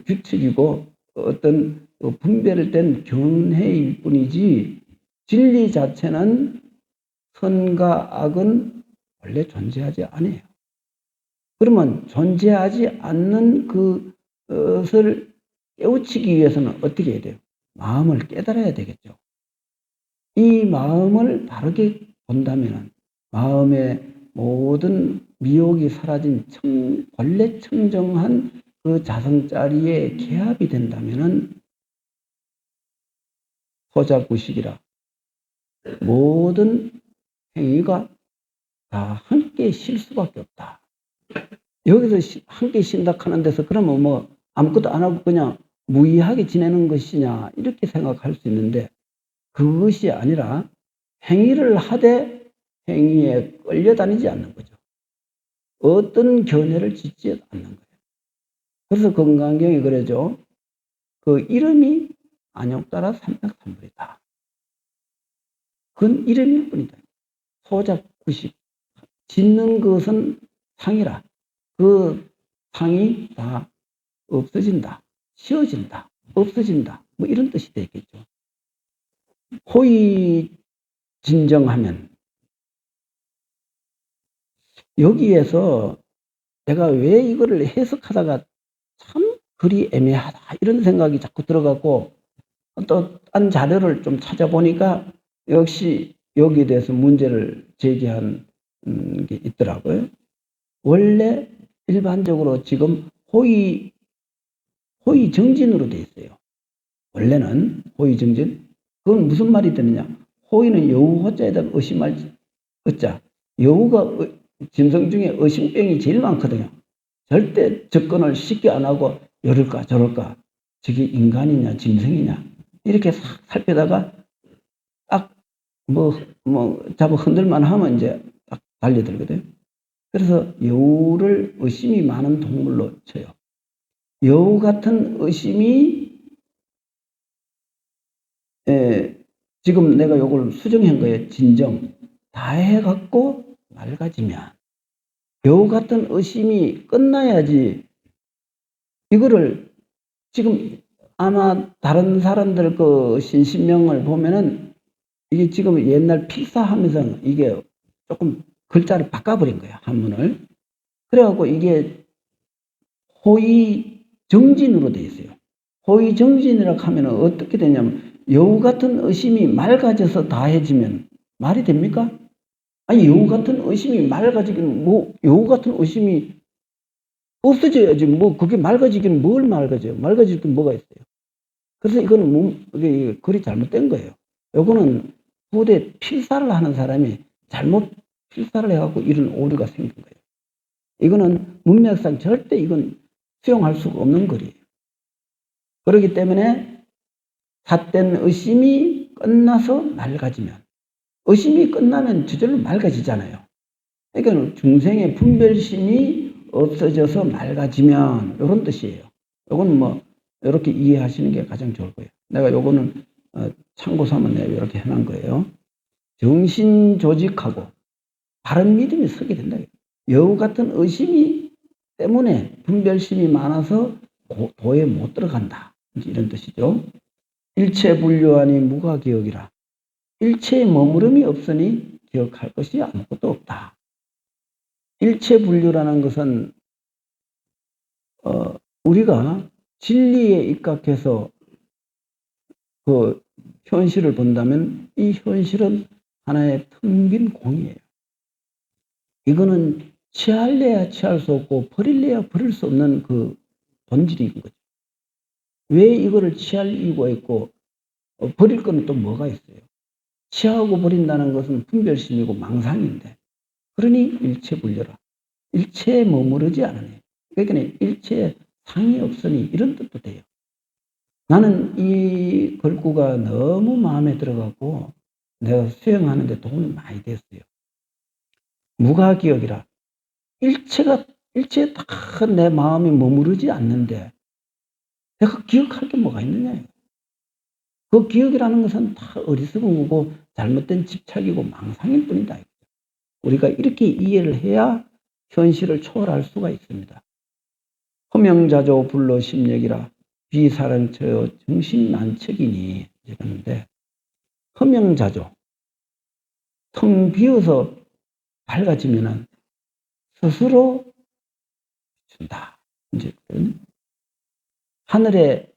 규칙이고 어떤 분별을 된 견해일 뿐이지, 진리 자체는 선과 악은 원래 존재하지 않아요. 그러면 존재하지 않는 그것을 깨우치기 위해서는 어떻게 해야 돼요? 마음을 깨달아야 되겠죠. 이 마음을 바르게 본다면 마음의 모든 미혹이 사라진 본래 청정한 그 자성자리에 개합이 된다면 소작구식이라 모든 행위가 다 함께 쉴 수밖에 없다. 여기서 함께 쉰다 하는 데서 그러면 뭐 아무것도 안 하고 그냥 무의하게 지내는 것이냐 이렇게 생각할 수 있는데, 그것이 아니라 행위를 하되 행위에 끌려다니지 않는 거죠. 어떤 견해를 짓지 않는 거예요. 그래서 건강경이 그러죠. 그 이름이 안욕 따라 삼맥삼불이다. 그건 이름일 뿐이다. 소작구식. 짓는 것은 상이라. 그 상이 다 없어진다, 쉬어진다, 없어진다, 뭐 이런 뜻이 되겠죠. 호의 진정하면, 여기에서 내가 왜 이거를 해석하다가 참 글이 애매하다 이런 생각이 자꾸 들어가고, 또 딴 자료를 좀 찾아보니까 역시 여기에 대해서 문제를 제기한 게 있더라고요. 원래 일반적으로 지금 호의 정진으로 돼 있어요. 원래는 호의 정진. 그건 무슨 말이 되느냐? 호의는 여우 호자에다가 의심할 의자. 여우가 짐승 중에 의심병이 제일 많거든요. 절대 접근을 쉽게 안 하고 이럴까 저럴까, 저게 인간이냐 짐승이냐 이렇게 싹 살피다가 딱 잡아 흔들만 하면 이제 딱 달려들거든요. 그래서 여우를 의심이 많은 동물로 쳐요. 여우 같은 의심이 지금 내가 요걸 수정한 거예요. 진정. 다 해갖고 맑아지면. 여우 같은 의심이 끝나야지. 이거를 지금 아마 다른 사람들 그 신신명을 보면은 이게 지금 옛날 필사하면서 이게 조금 글자를 바꿔버린 거예요. 한문을. 그래갖고 이게 호의 정진으로 돼 있어요. 호의 정진이라고 하면 어떻게 되냐면 여우 같은 의심이 맑아져서 다해지면 말이 됩니까? 아니 여우 같은 의심이 맑아지기는 여우 같은 의심이 없어져야지 그게 맑아지기는 뭘 맑아져요? 맑아질 게 뭐가 있어요? 그래서 이거는 이게 글이 잘못된 거예요. 요거는 부대 필사를 하는 사람이 잘못 필사를 해갖고 이런 오류가 생긴 거예요. 이거는 문맥상 절대 이건 수용할 수가 없는 글이에요. 그렇기 때문에 삿된 의심이 끝나서 맑아지면, 의심이 끝나면 저절로 맑아지잖아요. 그러니까 중생의 분별심이 없어져서 맑아지면 이런 뜻이에요. 이건 이렇게 이해하시는 게 가장 좋을 거예요. 내가 요거는 참고 삼은 내가 이렇게 해놓은 거예요. 정신 조직하고 바른 믿음이 서게 된다. 여우 같은 의심이 때문에 분별심이 많아서 도에 못 들어간다. 이런 뜻이죠. 일체 분류하니 무가기억이라. 일체에 머무름이 없으니 기억할 것이 아무것도 없다. 일체 분류라는 것은 우리가 진리에 입각해서 그 현실을 본다면 이 현실은 하나의 텅 빈 공이에요. 이거는 취할래야 취할 수 없고 버릴래야 버릴 수 없는 그 본질인 거죠. 왜 이거를 취할 이유가 있고 버릴 거는 또 뭐가 있어요? 취하고 버린다는 것은 분별심이고 망상인데, 그러니 일체 분류라. 일체에 머무르지 않으니, 그러니까 일체에 상이 없으니 이런 뜻도 돼요. 나는 이 글구가 너무 마음에 들어가고 내가 수행하는 데 도움이 많이 됐어요. 무가기억이라. 일체에 다 내 마음이 머무르지 않는데 내가 기억할 게 뭐가 있느냐. 그 기억이라는 것은 다 어리석은 거고 잘못된 집착이고 망상일 뿐이다. 우리가 이렇게 이해를 해야 현실을 초월할 수가 있습니다. 허명자조 불로심력이라 비사랑처여 정신난척이니 이랬는데, 허명자조, 텅 비어서 밝아지면은 스스로 준다. 이제 하늘에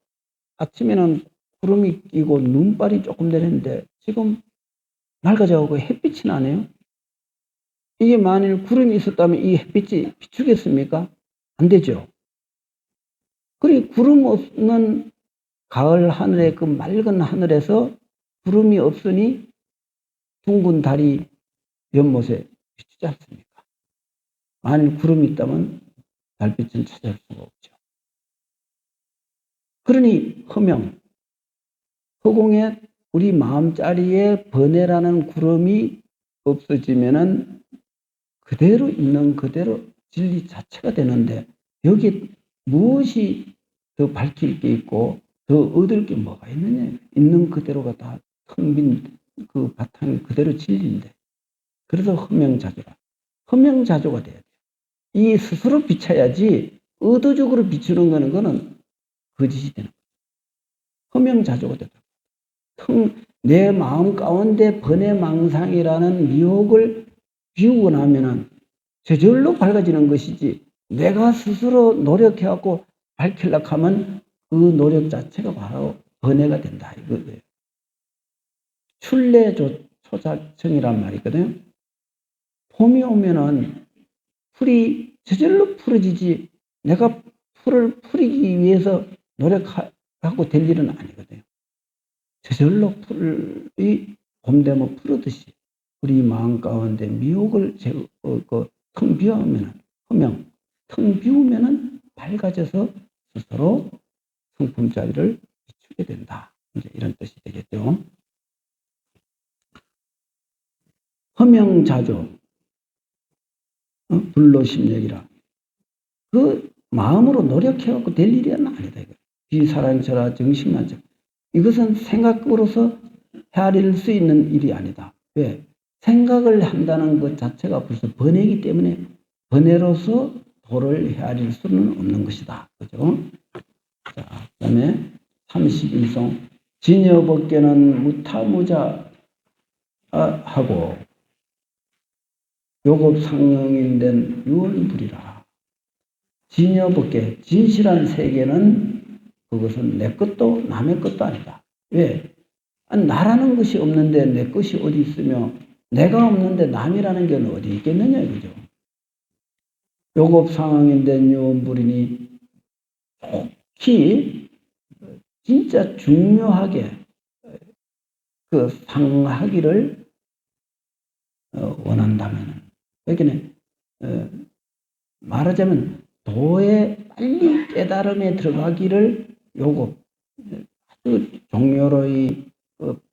아침에는 구름이 끼고 눈발이 조금 내리는데 지금 맑아져가고 햇빛이 나네요. 이게 만일 구름이 있었다면 이 햇빛이 비추겠습니까? 안 되죠. 그리고 구름 없는 가을 하늘에 그 맑은 하늘에서 구름이 없으니 둥근 달이 연못에 비추지 않습니까? 만일 구름이 있다면 달빛은 찾아올 수가 없죠. 그러니 허명, 허공에 우리 마음자리에 번뇌라는 구름이 없어지면은 그대로 있는 그대로 진리 자체가 되는데, 여기에 무엇이 더 밝힐 게 있고 더 얻을 게 뭐가 있느냐. 있는 그대로가 다 텅 빈 그 바탕이 그대로 진리인데, 그래서 허명자조라. 허명자조가 돼야 돼요. 이 스스로 비춰야지 의도적으로 비추는 거는 거짓이 되는 거예요. 허명자조가 되다. 내 마음 가운데 번뇌망상이라는 미혹을 비우고 나면은 저절로 밝아지는 것이지, 내가 스스로 노력해갖고 밝히려고 하면 그 노력 자체가 바로 번뇌가 된다 이거예요. 출래초자청이란 말이거든요. 봄이 오면은 풀이 저절로 풀어지지, 내가 풀을 풀기 위해서 노력하고 될 일은 아니거든요. 저절로 풀이 봄 되면 푸르듯이 우리 마음 가운데 미혹을 텅 비우면은, 텅 비우면은 밝아져서 스스로 성품 자리를 비추게 된다. 이제 이런 뜻이 되겠죠. 허명자조, 불로심력이라. 그 마음으로 노력해갖고 될 일은 아니다. 비사랑처라 정신만처. 이것은 생각으로서 헤아릴 수 있는 일이 아니다. 왜? 생각을 한다는 것 자체가 벌써 번뇌이기 때문에 번뇌로서 도를 헤아릴 수는 없는 것이다. 그죠? 자, 그 다음에 31송. 진여법계는 무타무자 하고 요겁상응인 유언불이라. 진여법계, 진실한 세계는 그것은 내 것도 남의 것도 아니다. 왜? 아니, 나라는 것이 없는데 내 것이 어디 있으며 내가 없는데 남이라는 게 어디 있겠느냐 이거죠. 요겁상황인된 유언불이니 좋게 진짜 중요하게 그 상하기를 원한다면, 여기는 말하자면 도에 빨리 깨달음에 들어가기를 요겁, 아주 종묘로의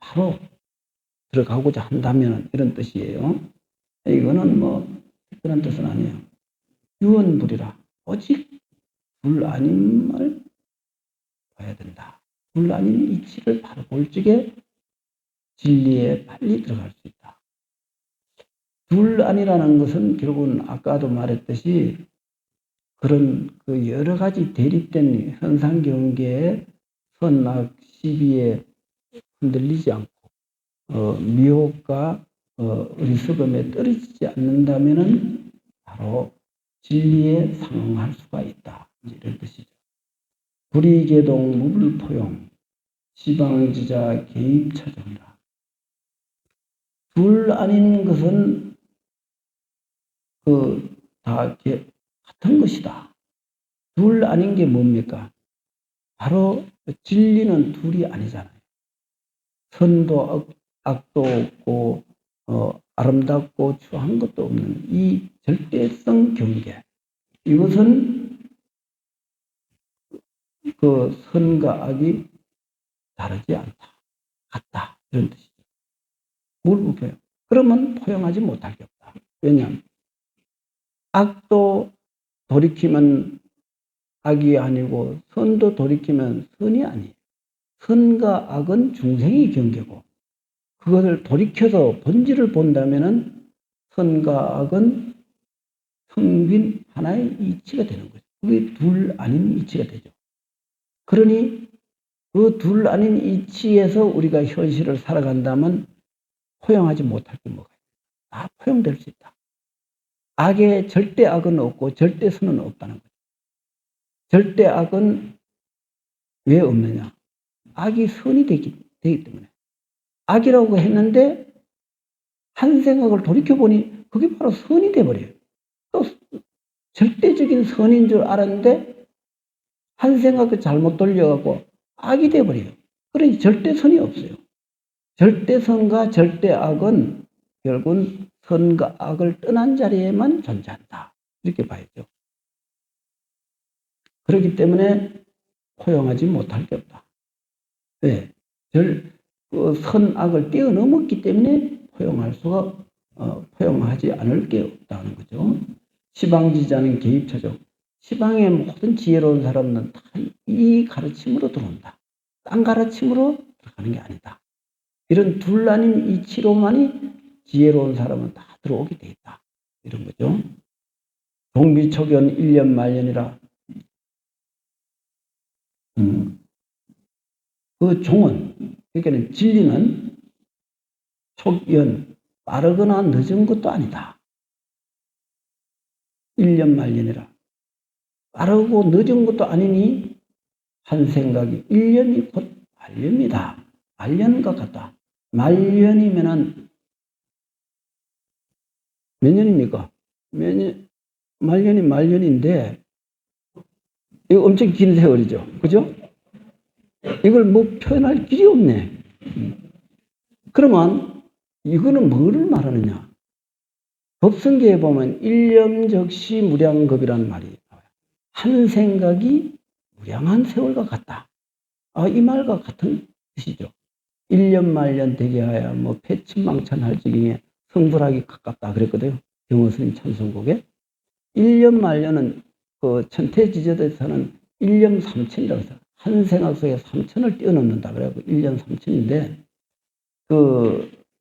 바로 들어가고자 한다면 이런 뜻이에요. 이거는 뭐 특별한 뜻은 아니에요. 유언불이라. 오직 불 아님을 봐야 된다. 불 아닌 이치를 바로 볼 적에 진리에 빨리 들어갈 수 있다. 불 아니라는 것은 결국은 아까도 말했듯이 그런 그 여러 가지 대립된 현상 경계에 선악 시비에 흔들리지 않고 미혹과 어리석음에 떨어지지 않는다면은 바로 진리에 상응할 수가 있다. 이런 뜻이죠. 불이계동 무불포용 지방지자 개입차정이라. 불 아닌 것은 다 같은 것이다. 둘 아닌 게 뭡니까? 바로 진리는 둘이 아니잖아요. 선도 악도 없고 아름답고 추한 것도 없는 이 절대성 경계. 이것은 그 선과 악이 다르지 않다. 같다. 이런 뜻이죠. 무불포용. 그러면 포용하지 못할 게 없다. 왜냐하면 악도 돌이키면 악이 아니고 선도 돌이키면 선이 아니에요. 선과 악은 중생의 경계고 그것을 돌이켜서 본질을 본다면은 선과 악은 성빈 하나의 이치가 되는 거죠. 그게 둘 아닌 이치가 되죠. 그러니 그 둘 아닌 이치에서 우리가 현실을 살아간다면 포용하지 못할 게 뭐가 있어요? 다 포용될 수 있다. 악에 절대 악은 없고 절대 선은 없다는 거죠. 절대 악은 왜 없느냐? 악이 선이 되기 때문에. 악이라고 했는데 한 생각을 돌이켜보니 그게 바로 선이 돼버려요. 또 절대적인 선인 줄 알았는데 한 생각을 잘못 돌려갖고 악이 돼버려요. 그러니 절대선이 없어요. 절대선과 절대악은 결국은 선과 악을 떠난 자리에만 존재한다. 이렇게 봐야죠. 그렇기 때문에 포용하지 못할 게 없다. 왜? 선악을 뛰어넘었기 때문에 포용하지 않을 게 없다는 거죠. 시방지자는 개입처죠. 시방의 모든 지혜로운 사람은 다 이 가르침으로 들어온다. 딴 가르침으로 들어가는 게 아니다. 이런 둘 아닌 이치로만이 지혜로운 사람은 다 들어오게 돼 있다. 이런 거죠. 동비초견 1년 말년이라 그 종은, 그러니까 진리는 촉연, 빠르거나 늦은 것도 아니다. 1년 말년이라. 빠르고 늦은 것도 아니니 한 생각이 1년이 곧 말년이다. 말년과 같다. 말년이면은 몇 년입니까? 말년이 말년인데 이거 엄청 긴 세월이죠. 그죠? 이걸 뭐 표현할 길이 없네. 그러면 이거는 뭐를 말하느냐? 법성계에 보면 일념적시 무량겁이라는 말이 나와요. 한 생각이 무량한 세월과 같다. 이 말과 같은 뜻이죠. 1년 말년 되게하여 뭐 패침망천할 적에 성불하기 가깝다 그랬거든요. 경허스님 찬송곡에. 1년 말년은 그 천태지저에서는 1년 3천이라고 해서 한 생각 속에 3천을 뛰어넘는다 그래갖고 1년 3천인데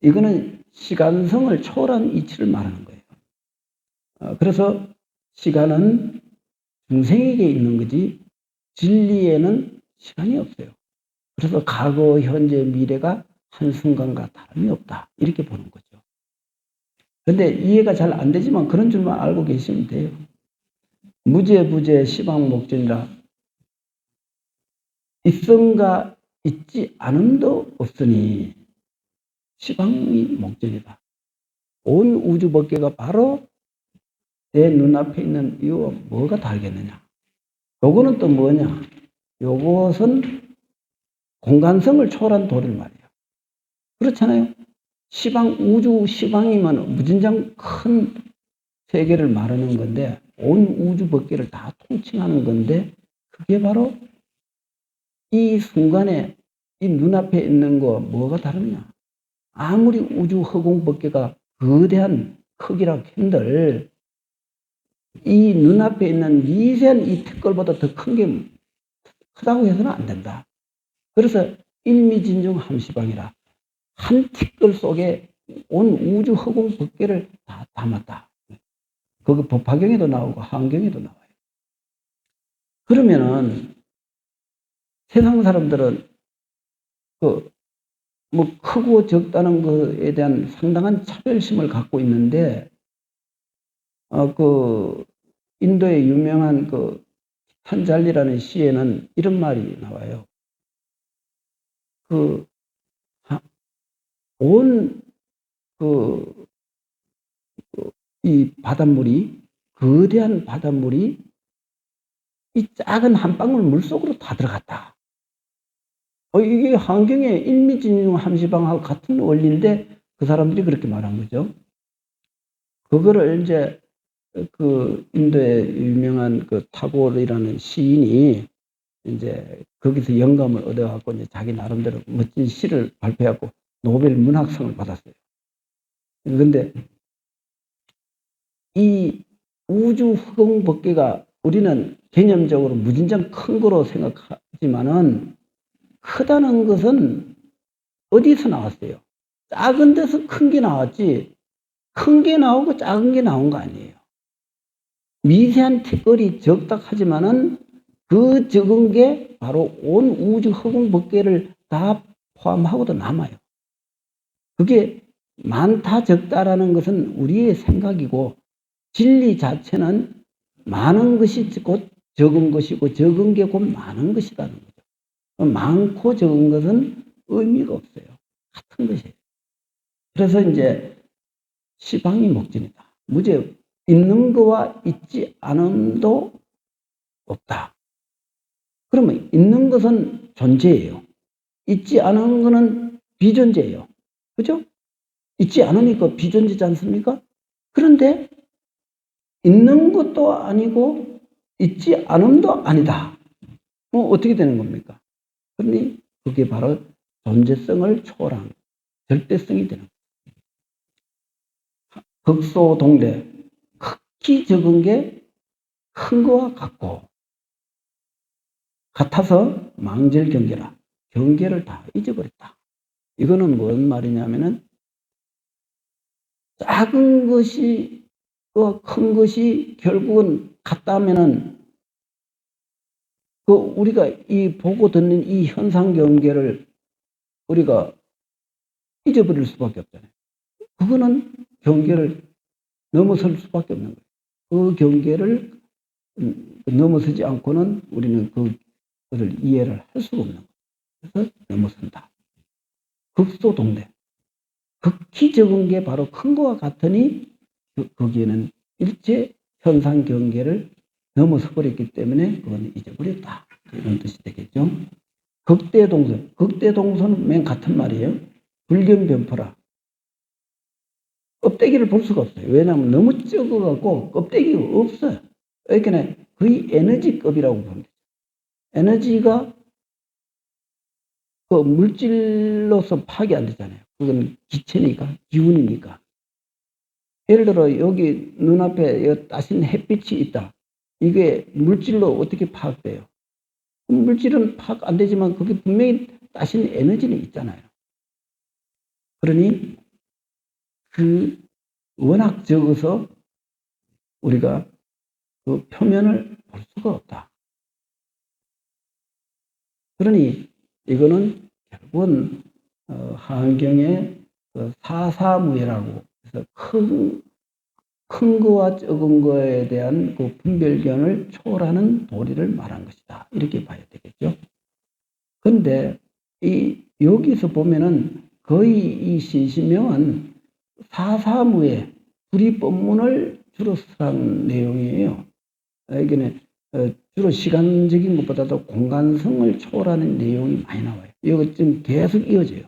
이거는 시간성을 초월한 이치를 말하는 거예요. 그래서 시간은 중생에게 있는 거지 진리에는 시간이 없어요. 그래서 과거, 현재, 미래가 한순간과 다름이 없다. 이렇게 보는 거죠. 근데 이해가 잘 안 되지만 그런 줄만 알고 계시면 돼요. 무제부제 시방목전이라 있음과 있지 않음도 없으니 시방이 목전이다. 온 우주 법계가 바로 내 눈앞에 있는 이와 뭐가 다르겠느냐. 요거는 또 뭐냐. 요것은 공간성을 초월한 도를 말이에요. 그렇잖아요. 시방, 우주 시방이면 무진장 큰 세계를 말하는 건데 온 우주 법계를 다 통칭하는 건데 그게 바로 이 순간에 이 눈앞에 있는 거 뭐가 다르냐. 아무리 우주 허공 법계가 거대한 크기라 한들 이 눈앞에 있는 미세한 이 특걸보다 더 큰 게 크다고 해서는 안 된다. 그래서 일미진중 함시방이라 한 티끌 속에 온 우주 허공 법계를 다 담았다. 그거 법화경에도 나오고 한경에도 나와요. 그러면은 세상 사람들은 뭐 크고 적다는 것에 대한 상당한 차별심을 갖고 있는데 인도의 유명한 탄잘리라는 시에는 이런 말이 나와요. 이 바닷물이, 거대한 바닷물이 이 작은 한 방울 물 속으로 다 들어갔다. 이게 환경의 일미진중 함시방하고 같은 원리인데 그 사람들이 그렇게 말한 거죠. 그거를 이제 인도의 유명한 타고르라는 시인이 이제 거기서 영감을 얻어갖고 이제 자기 나름대로 멋진 시를 발표하고 노벨 문학상을 받았어요. 그런데 이 우주 허공 법계가 우리는 개념적으로 무진장 큰 거로 생각하지만은 크다는 것은 어디서 나왔어요? 작은 데서 큰 게 나왔지 큰 게 나오고 작은 게 나온 거 아니에요. 미세한 티끌이 적다 하지만은 그 적은 게 바로 온 우주 허공 법계를 다 포함하고도 남아요. 그게 많다 적다라는 것은 우리의 생각이고 진리 자체는 많은 것이 곧 적은 것이고 적은 게 곧 많은 것이라는 거죠. 많고 적은 것은 의미가 없어요. 같은 것이에요. 그래서 이제 시방이 목전이다. 무죄 있는 거와 있지 않음도 없다. 그러면 있는 것은 존재예요. 있지 않은 것은 비존재예요. 그죠? 있지 않으니까 비존재지 않습니까? 그런데 있는 것도 아니고 있지 않음도 아니다. 어떻게 되는 겁니까? 그러니 그게 바로 존재성을 초월한 절대성이 되는 거예요. 극소동래, 극히 적은 게 큰 거와 같아서 망절경계라. 경계를 다 잊어버렸다. 이거는 뭔 말이냐면은 작은 것이 큰 것이 결국은 같다면은 우리가 이 보고 듣는 이 현상 경계를 우리가 잊어버릴 수밖에 없잖아요. 그거는 경계를 넘어설 수밖에 없는 거예요. 그 경계를 넘어서지 않고는 우리는 그거를 이해를 할 수가 없는 거예요. 그래서 넘어선다. 극소동대. 극히 적은 게 바로 큰 거와 같으니 거기에는 일체 현상 경계를 넘어서 버렸기 때문에 그건 잊어버렸다. 이런 뜻이 되겠죠. 극대동선. 극대동선은 맨 같은 말이에요. 불견변포라. 껍데기를 볼 수가 없어요. 왜냐하면 너무 적어갖고 껍데기가 없어요. 그러니까 거의 에너지급이라고 봅니다. 에너지가 그 물질로서 파악이 안 되잖아요. 그건 기체니까, 기운이니까. 예를 들어 여기 눈앞에 따신 햇빛이 있다. 이게 물질로 어떻게 파악돼요? 물질은 파악 안 되지만 그게 분명히 따신 에너지는 있잖아요. 그러니 워낙 적어서 우리가 그 표면을 볼 수가 없다. 그러니 이거는 결국은 하한경의 사사무예라고 해서 큰 거와 적은 거에 대한 그 분별견을 초월하는 도리를 말한 것이다. 이렇게 봐야 되겠죠. 그런데 여기서 보면은 거의 이 신시명은 사사무예, 불이법문을 주로 쓰는 내용이에요. 이게 주로 시간적인 것보다도 공간성을 초월하는 내용이 많이 나와요. 이거 지금 계속 이어져요.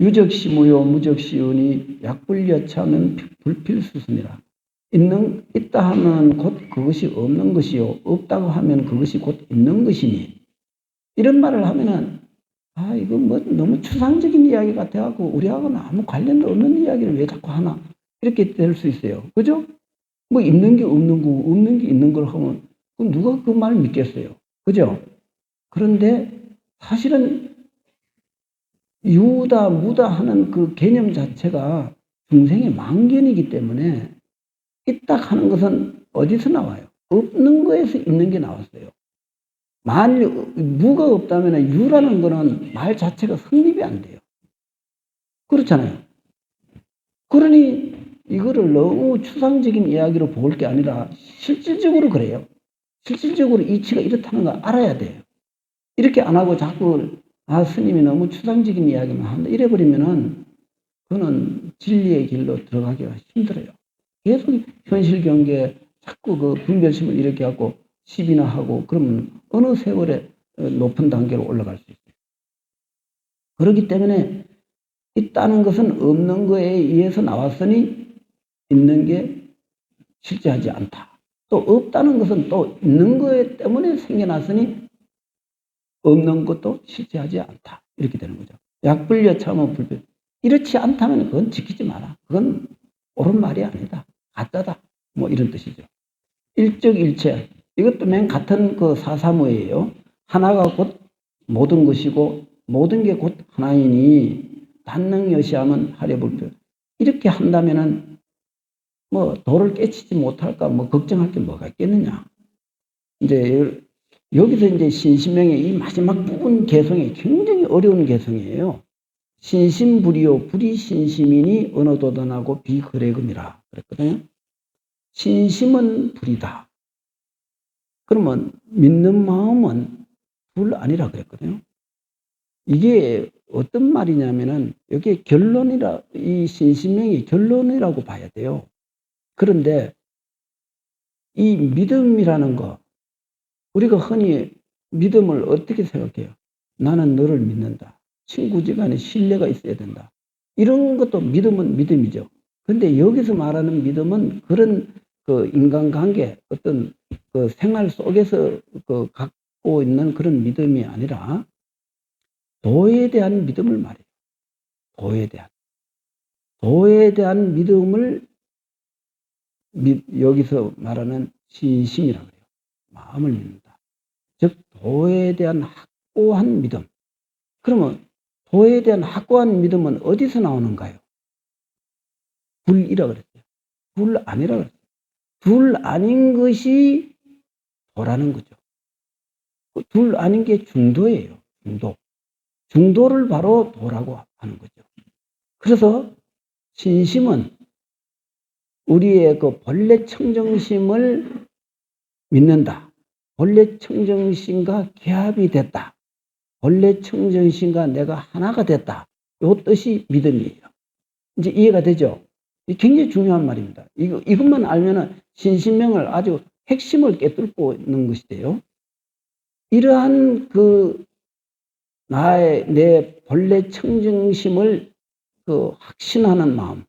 유적시무요 무적시운이 약불여차하면 불필수순이라. 있다 하면 곧 그것이 없는 것이요, 없다고 하면 그것이 곧 있는 것이니. 이런 말을 하면은 이거 뭐 너무 추상적인 이야기 같아갖고 우리하고는 아무 관련도 없는 이야기를 왜 자꾸 하나, 이렇게 될 수 있어요. 그죠? 뭐 있는 게 없는 거고 없는 게 있는 걸 하면 그럼 누가 그 말 믿겠어요. 그죠? 그런데 사실은 유다 무다 하는 그 개념 자체가 중생의 망견이기 때문에 있다 하는 것은 어디서 나와요? 없는 거에서 있는 게 나왔어요. 만일 무가 없다면 유라는 거는 말 자체가 성립이 안 돼요. 그렇잖아요. 그러니 이거를 너무 추상적인 이야기로 볼 게 아니라 실질적으로 그래요. 실질적으로 이치가 이렇다는 걸 알아야 돼요. 이렇게 안 하고 자꾸 스님이 너무 추상적인 이야기만 한다 이래버리면은 그거는 진리의 길로 들어가기가 힘들어요. 계속 현실 경계에 자꾸 그 분별심을 이렇게 갖고 시비나 하고 그러면 어느 세월에 높은 단계로 올라갈 수 있어요. 그렇기 때문에 있다는 것은 없는 거에 의해서 나왔으니 있는 게 실제하지 않다. 또 없다는 것은 또 있는 거 때문에 생겨났으니 없는 것도 실제하지 않다. 이렇게 되는 거죠. 약불여차하면 불별. 이렇지 않다면 그건 지키지 마라. 그건 옳은 말이 아니다. 가짜다. 뭐 이런 뜻이죠. 일적일체. 이것도 맨 같은 그 사사무예요. 하나가 곧 모든 것이고 모든 게 곧 하나이니 단능여시하면 하려불별. 이렇게 한다면은 뭐 도를 깨치지 못할까 뭐 걱정할 게 뭐가 있겠느냐. 이제 여기서 이제 신심명의 이 마지막 부분 개성이 굉장히 어려운 개성이에요. 신심불이요 불이신심이니 언어도단하고 비거래금이라 그랬거든요. 신심은 불이다. 그러면 믿는 마음은 불 아니라 그랬거든요. 이게 어떤 말이냐면은 여기에 이 신심명이 결론이라고 봐야 돼요. 그런데 이 믿음이라는 거, 우리가 흔히 믿음을 어떻게 생각해요? 나는 너를 믿는다. 친구지간에 신뢰가 있어야 된다. 이런 것도 믿음은 믿음이죠. 근데 여기서 말하는 믿음은 그런 그 인간관계, 어떤 그 생활 속에서 그 갖고 있는 그런 믿음이 아니라 도에 대한 믿음을 말해요. 도에 대한 믿음을 여기서 말하는 신심이라고 해요. 마음을 믿는다. 즉 도에 대한 확고한 믿음. 그러면 도에 대한 확고한 믿음은 어디서 나오는가요? 불이라 그랬어요. 불 아니라 그랬어요. 불 아닌 것이 도라는 거죠. 그 둘 아닌 게 중도예요. 중도. 중도를 바로 도라고 하는 거죠. 그래서 신심은 우리의 그 본래 청정심을 믿는다. 본래 청정심과 결합이 됐다. 본래 청정심과 내가 하나가 됐다. 요 뜻이 믿음이에요. 이제 이해가 되죠? 굉장히 중요한 말입니다. 이것만 알면은 신신명을 아주 핵심을 깨뚫고 있는 것이 돼요. 이러한 내 본래 청정심을 확신하는 마음,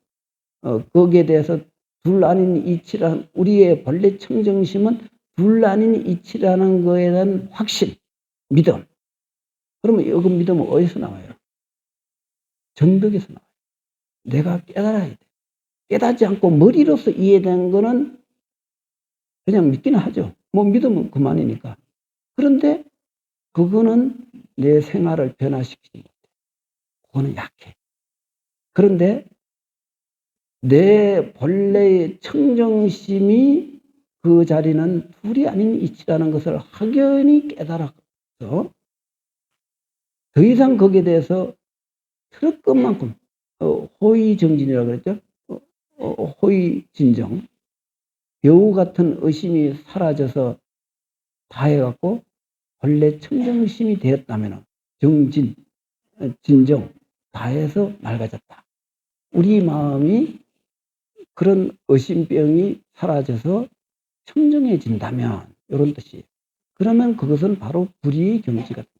거기에 대해서 둘 아닌 이치란, 우리의 본래 청정심은 둘 아닌 이치라는 거에 대한 확신, 믿음. 그러면 이 믿음은 어디서 나와요? 정덕에서 나와요. 내가 깨달아야 돼. 깨닫지 않고 머리로서 이해된 거는 그냥 믿기는 하죠. 뭐 믿으면 그만이니까. 그런데 그거는 내 생활을 변화시키지 못해. 그거는 약해. 그런데 내 본래의 청정심이 그 자리는 둘이 아닌 이치라는 것을 확연히 깨달아서 더 이상 거기에 대해서 틀을 것만큼 호의정진이라고 그랬죠. 호의진정. 여우 같은 의심이 사라져서 다 해갖고 본래 청정심이 되었다면 정진, 진정 다 해서 맑아졌다. 우리 마음이 그런 의심병이 사라져서 청정해진다면 이런 뜻이에요. 그러면 그것은 바로 불의의 경지가 된다.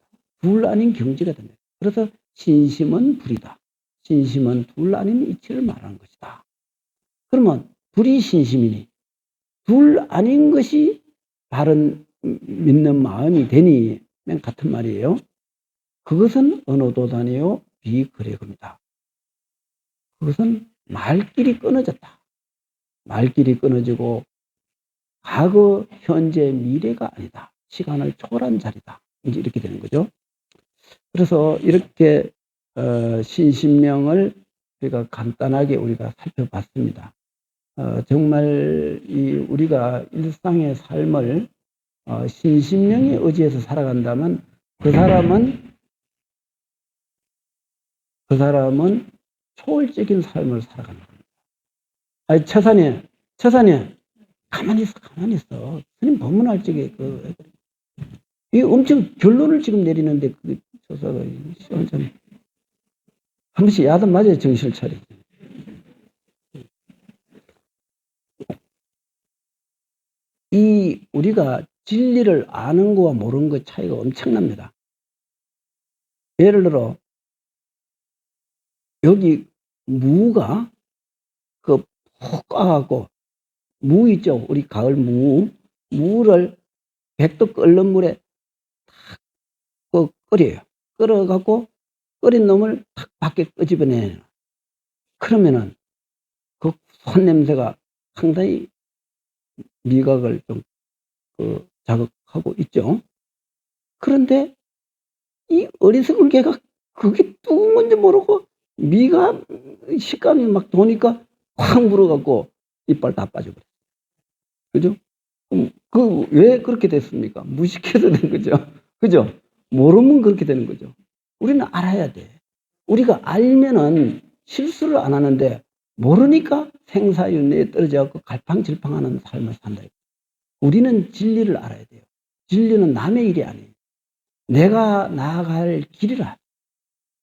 둘 아닌 경지가 된다. 그래서 신심은 불이다. 신심은 둘 아닌 이치를 말하는 것이다. 그러면 불이 신심이니 둘 아닌 것이 바른 믿는 마음이 되니 맨 같은 말이에요. 그것은 어느 도단이요 비거래금이다. 그것은 말길이 끊어졌다. 말길이 끊어지고 과거, 현재, 미래가 아니다. 시간을 초월한 자리다. 이제 이렇게 되는 거죠. 그래서 이렇게 신신명을 우리가 간단하게 우리가 살펴봤습니다. 정말 우리가 일상의 삶을 신신명에 의지해서 살아간다면 그 사람은 초월적인 삶을 살아가는 겁니다. 아니, 처사님, 가만히 있어. 스님 법문할 적에 이 엄청 결론을 지금 내리는데 그 처사가 한 번씩 야단 맞아야 정신을 차려. 우리가 진리를 아는 거와 모르는 것 차이가 엄청납니다. 예를 들어 여기 무가 푹 까갖고 무 있죠. 우리 가을 무를 100도 끓는 물에 탁 끓여요. 끓여갖고 끓인 놈을 탁 밖에 끄집어내요. 그러면은 그 손냄새가 상당히 미각을 좀 자극하고 있죠. 그런데 이 어리석은 개가 그게 뚱 건지 모르고 미가 식감이 막 도니까 확 물어갖고 이빨 다 빠져버려요. 그죠? 왜 그렇게 됐습니까? 무식해서 된 거죠. 그죠? 모르면 그렇게 되는 거죠. 우리는 알아야 돼. 우리가 알면은 실수를 안 하는데 모르니까 생사윤회에 떨어져갖고 갈팡질팡하는 삶을 산다. 우리는 진리를 알아야 돼요. 진리는 남의 일이 아니에요. 내가 나아갈 길이라.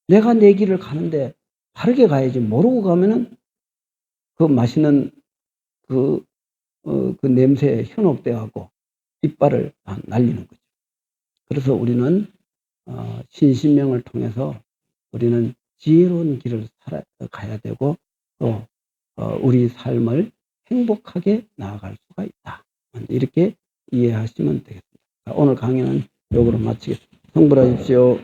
내가 내 길을 가는데 바르게 가야지. 모르고 가면은 그 맛있는 그 냄새에 현혹돼갖고 이빨을 날리는 거죠. 그래서 우리는 신신명을 통해서 우리는 지혜로운 길을 가야 되고 또 우리 삶을 행복하게 나아갈 수가 있다. 이렇게 이해하시면 되겠습니다. 오늘 강의는 요거로 마치겠습니다. 성불하십시오.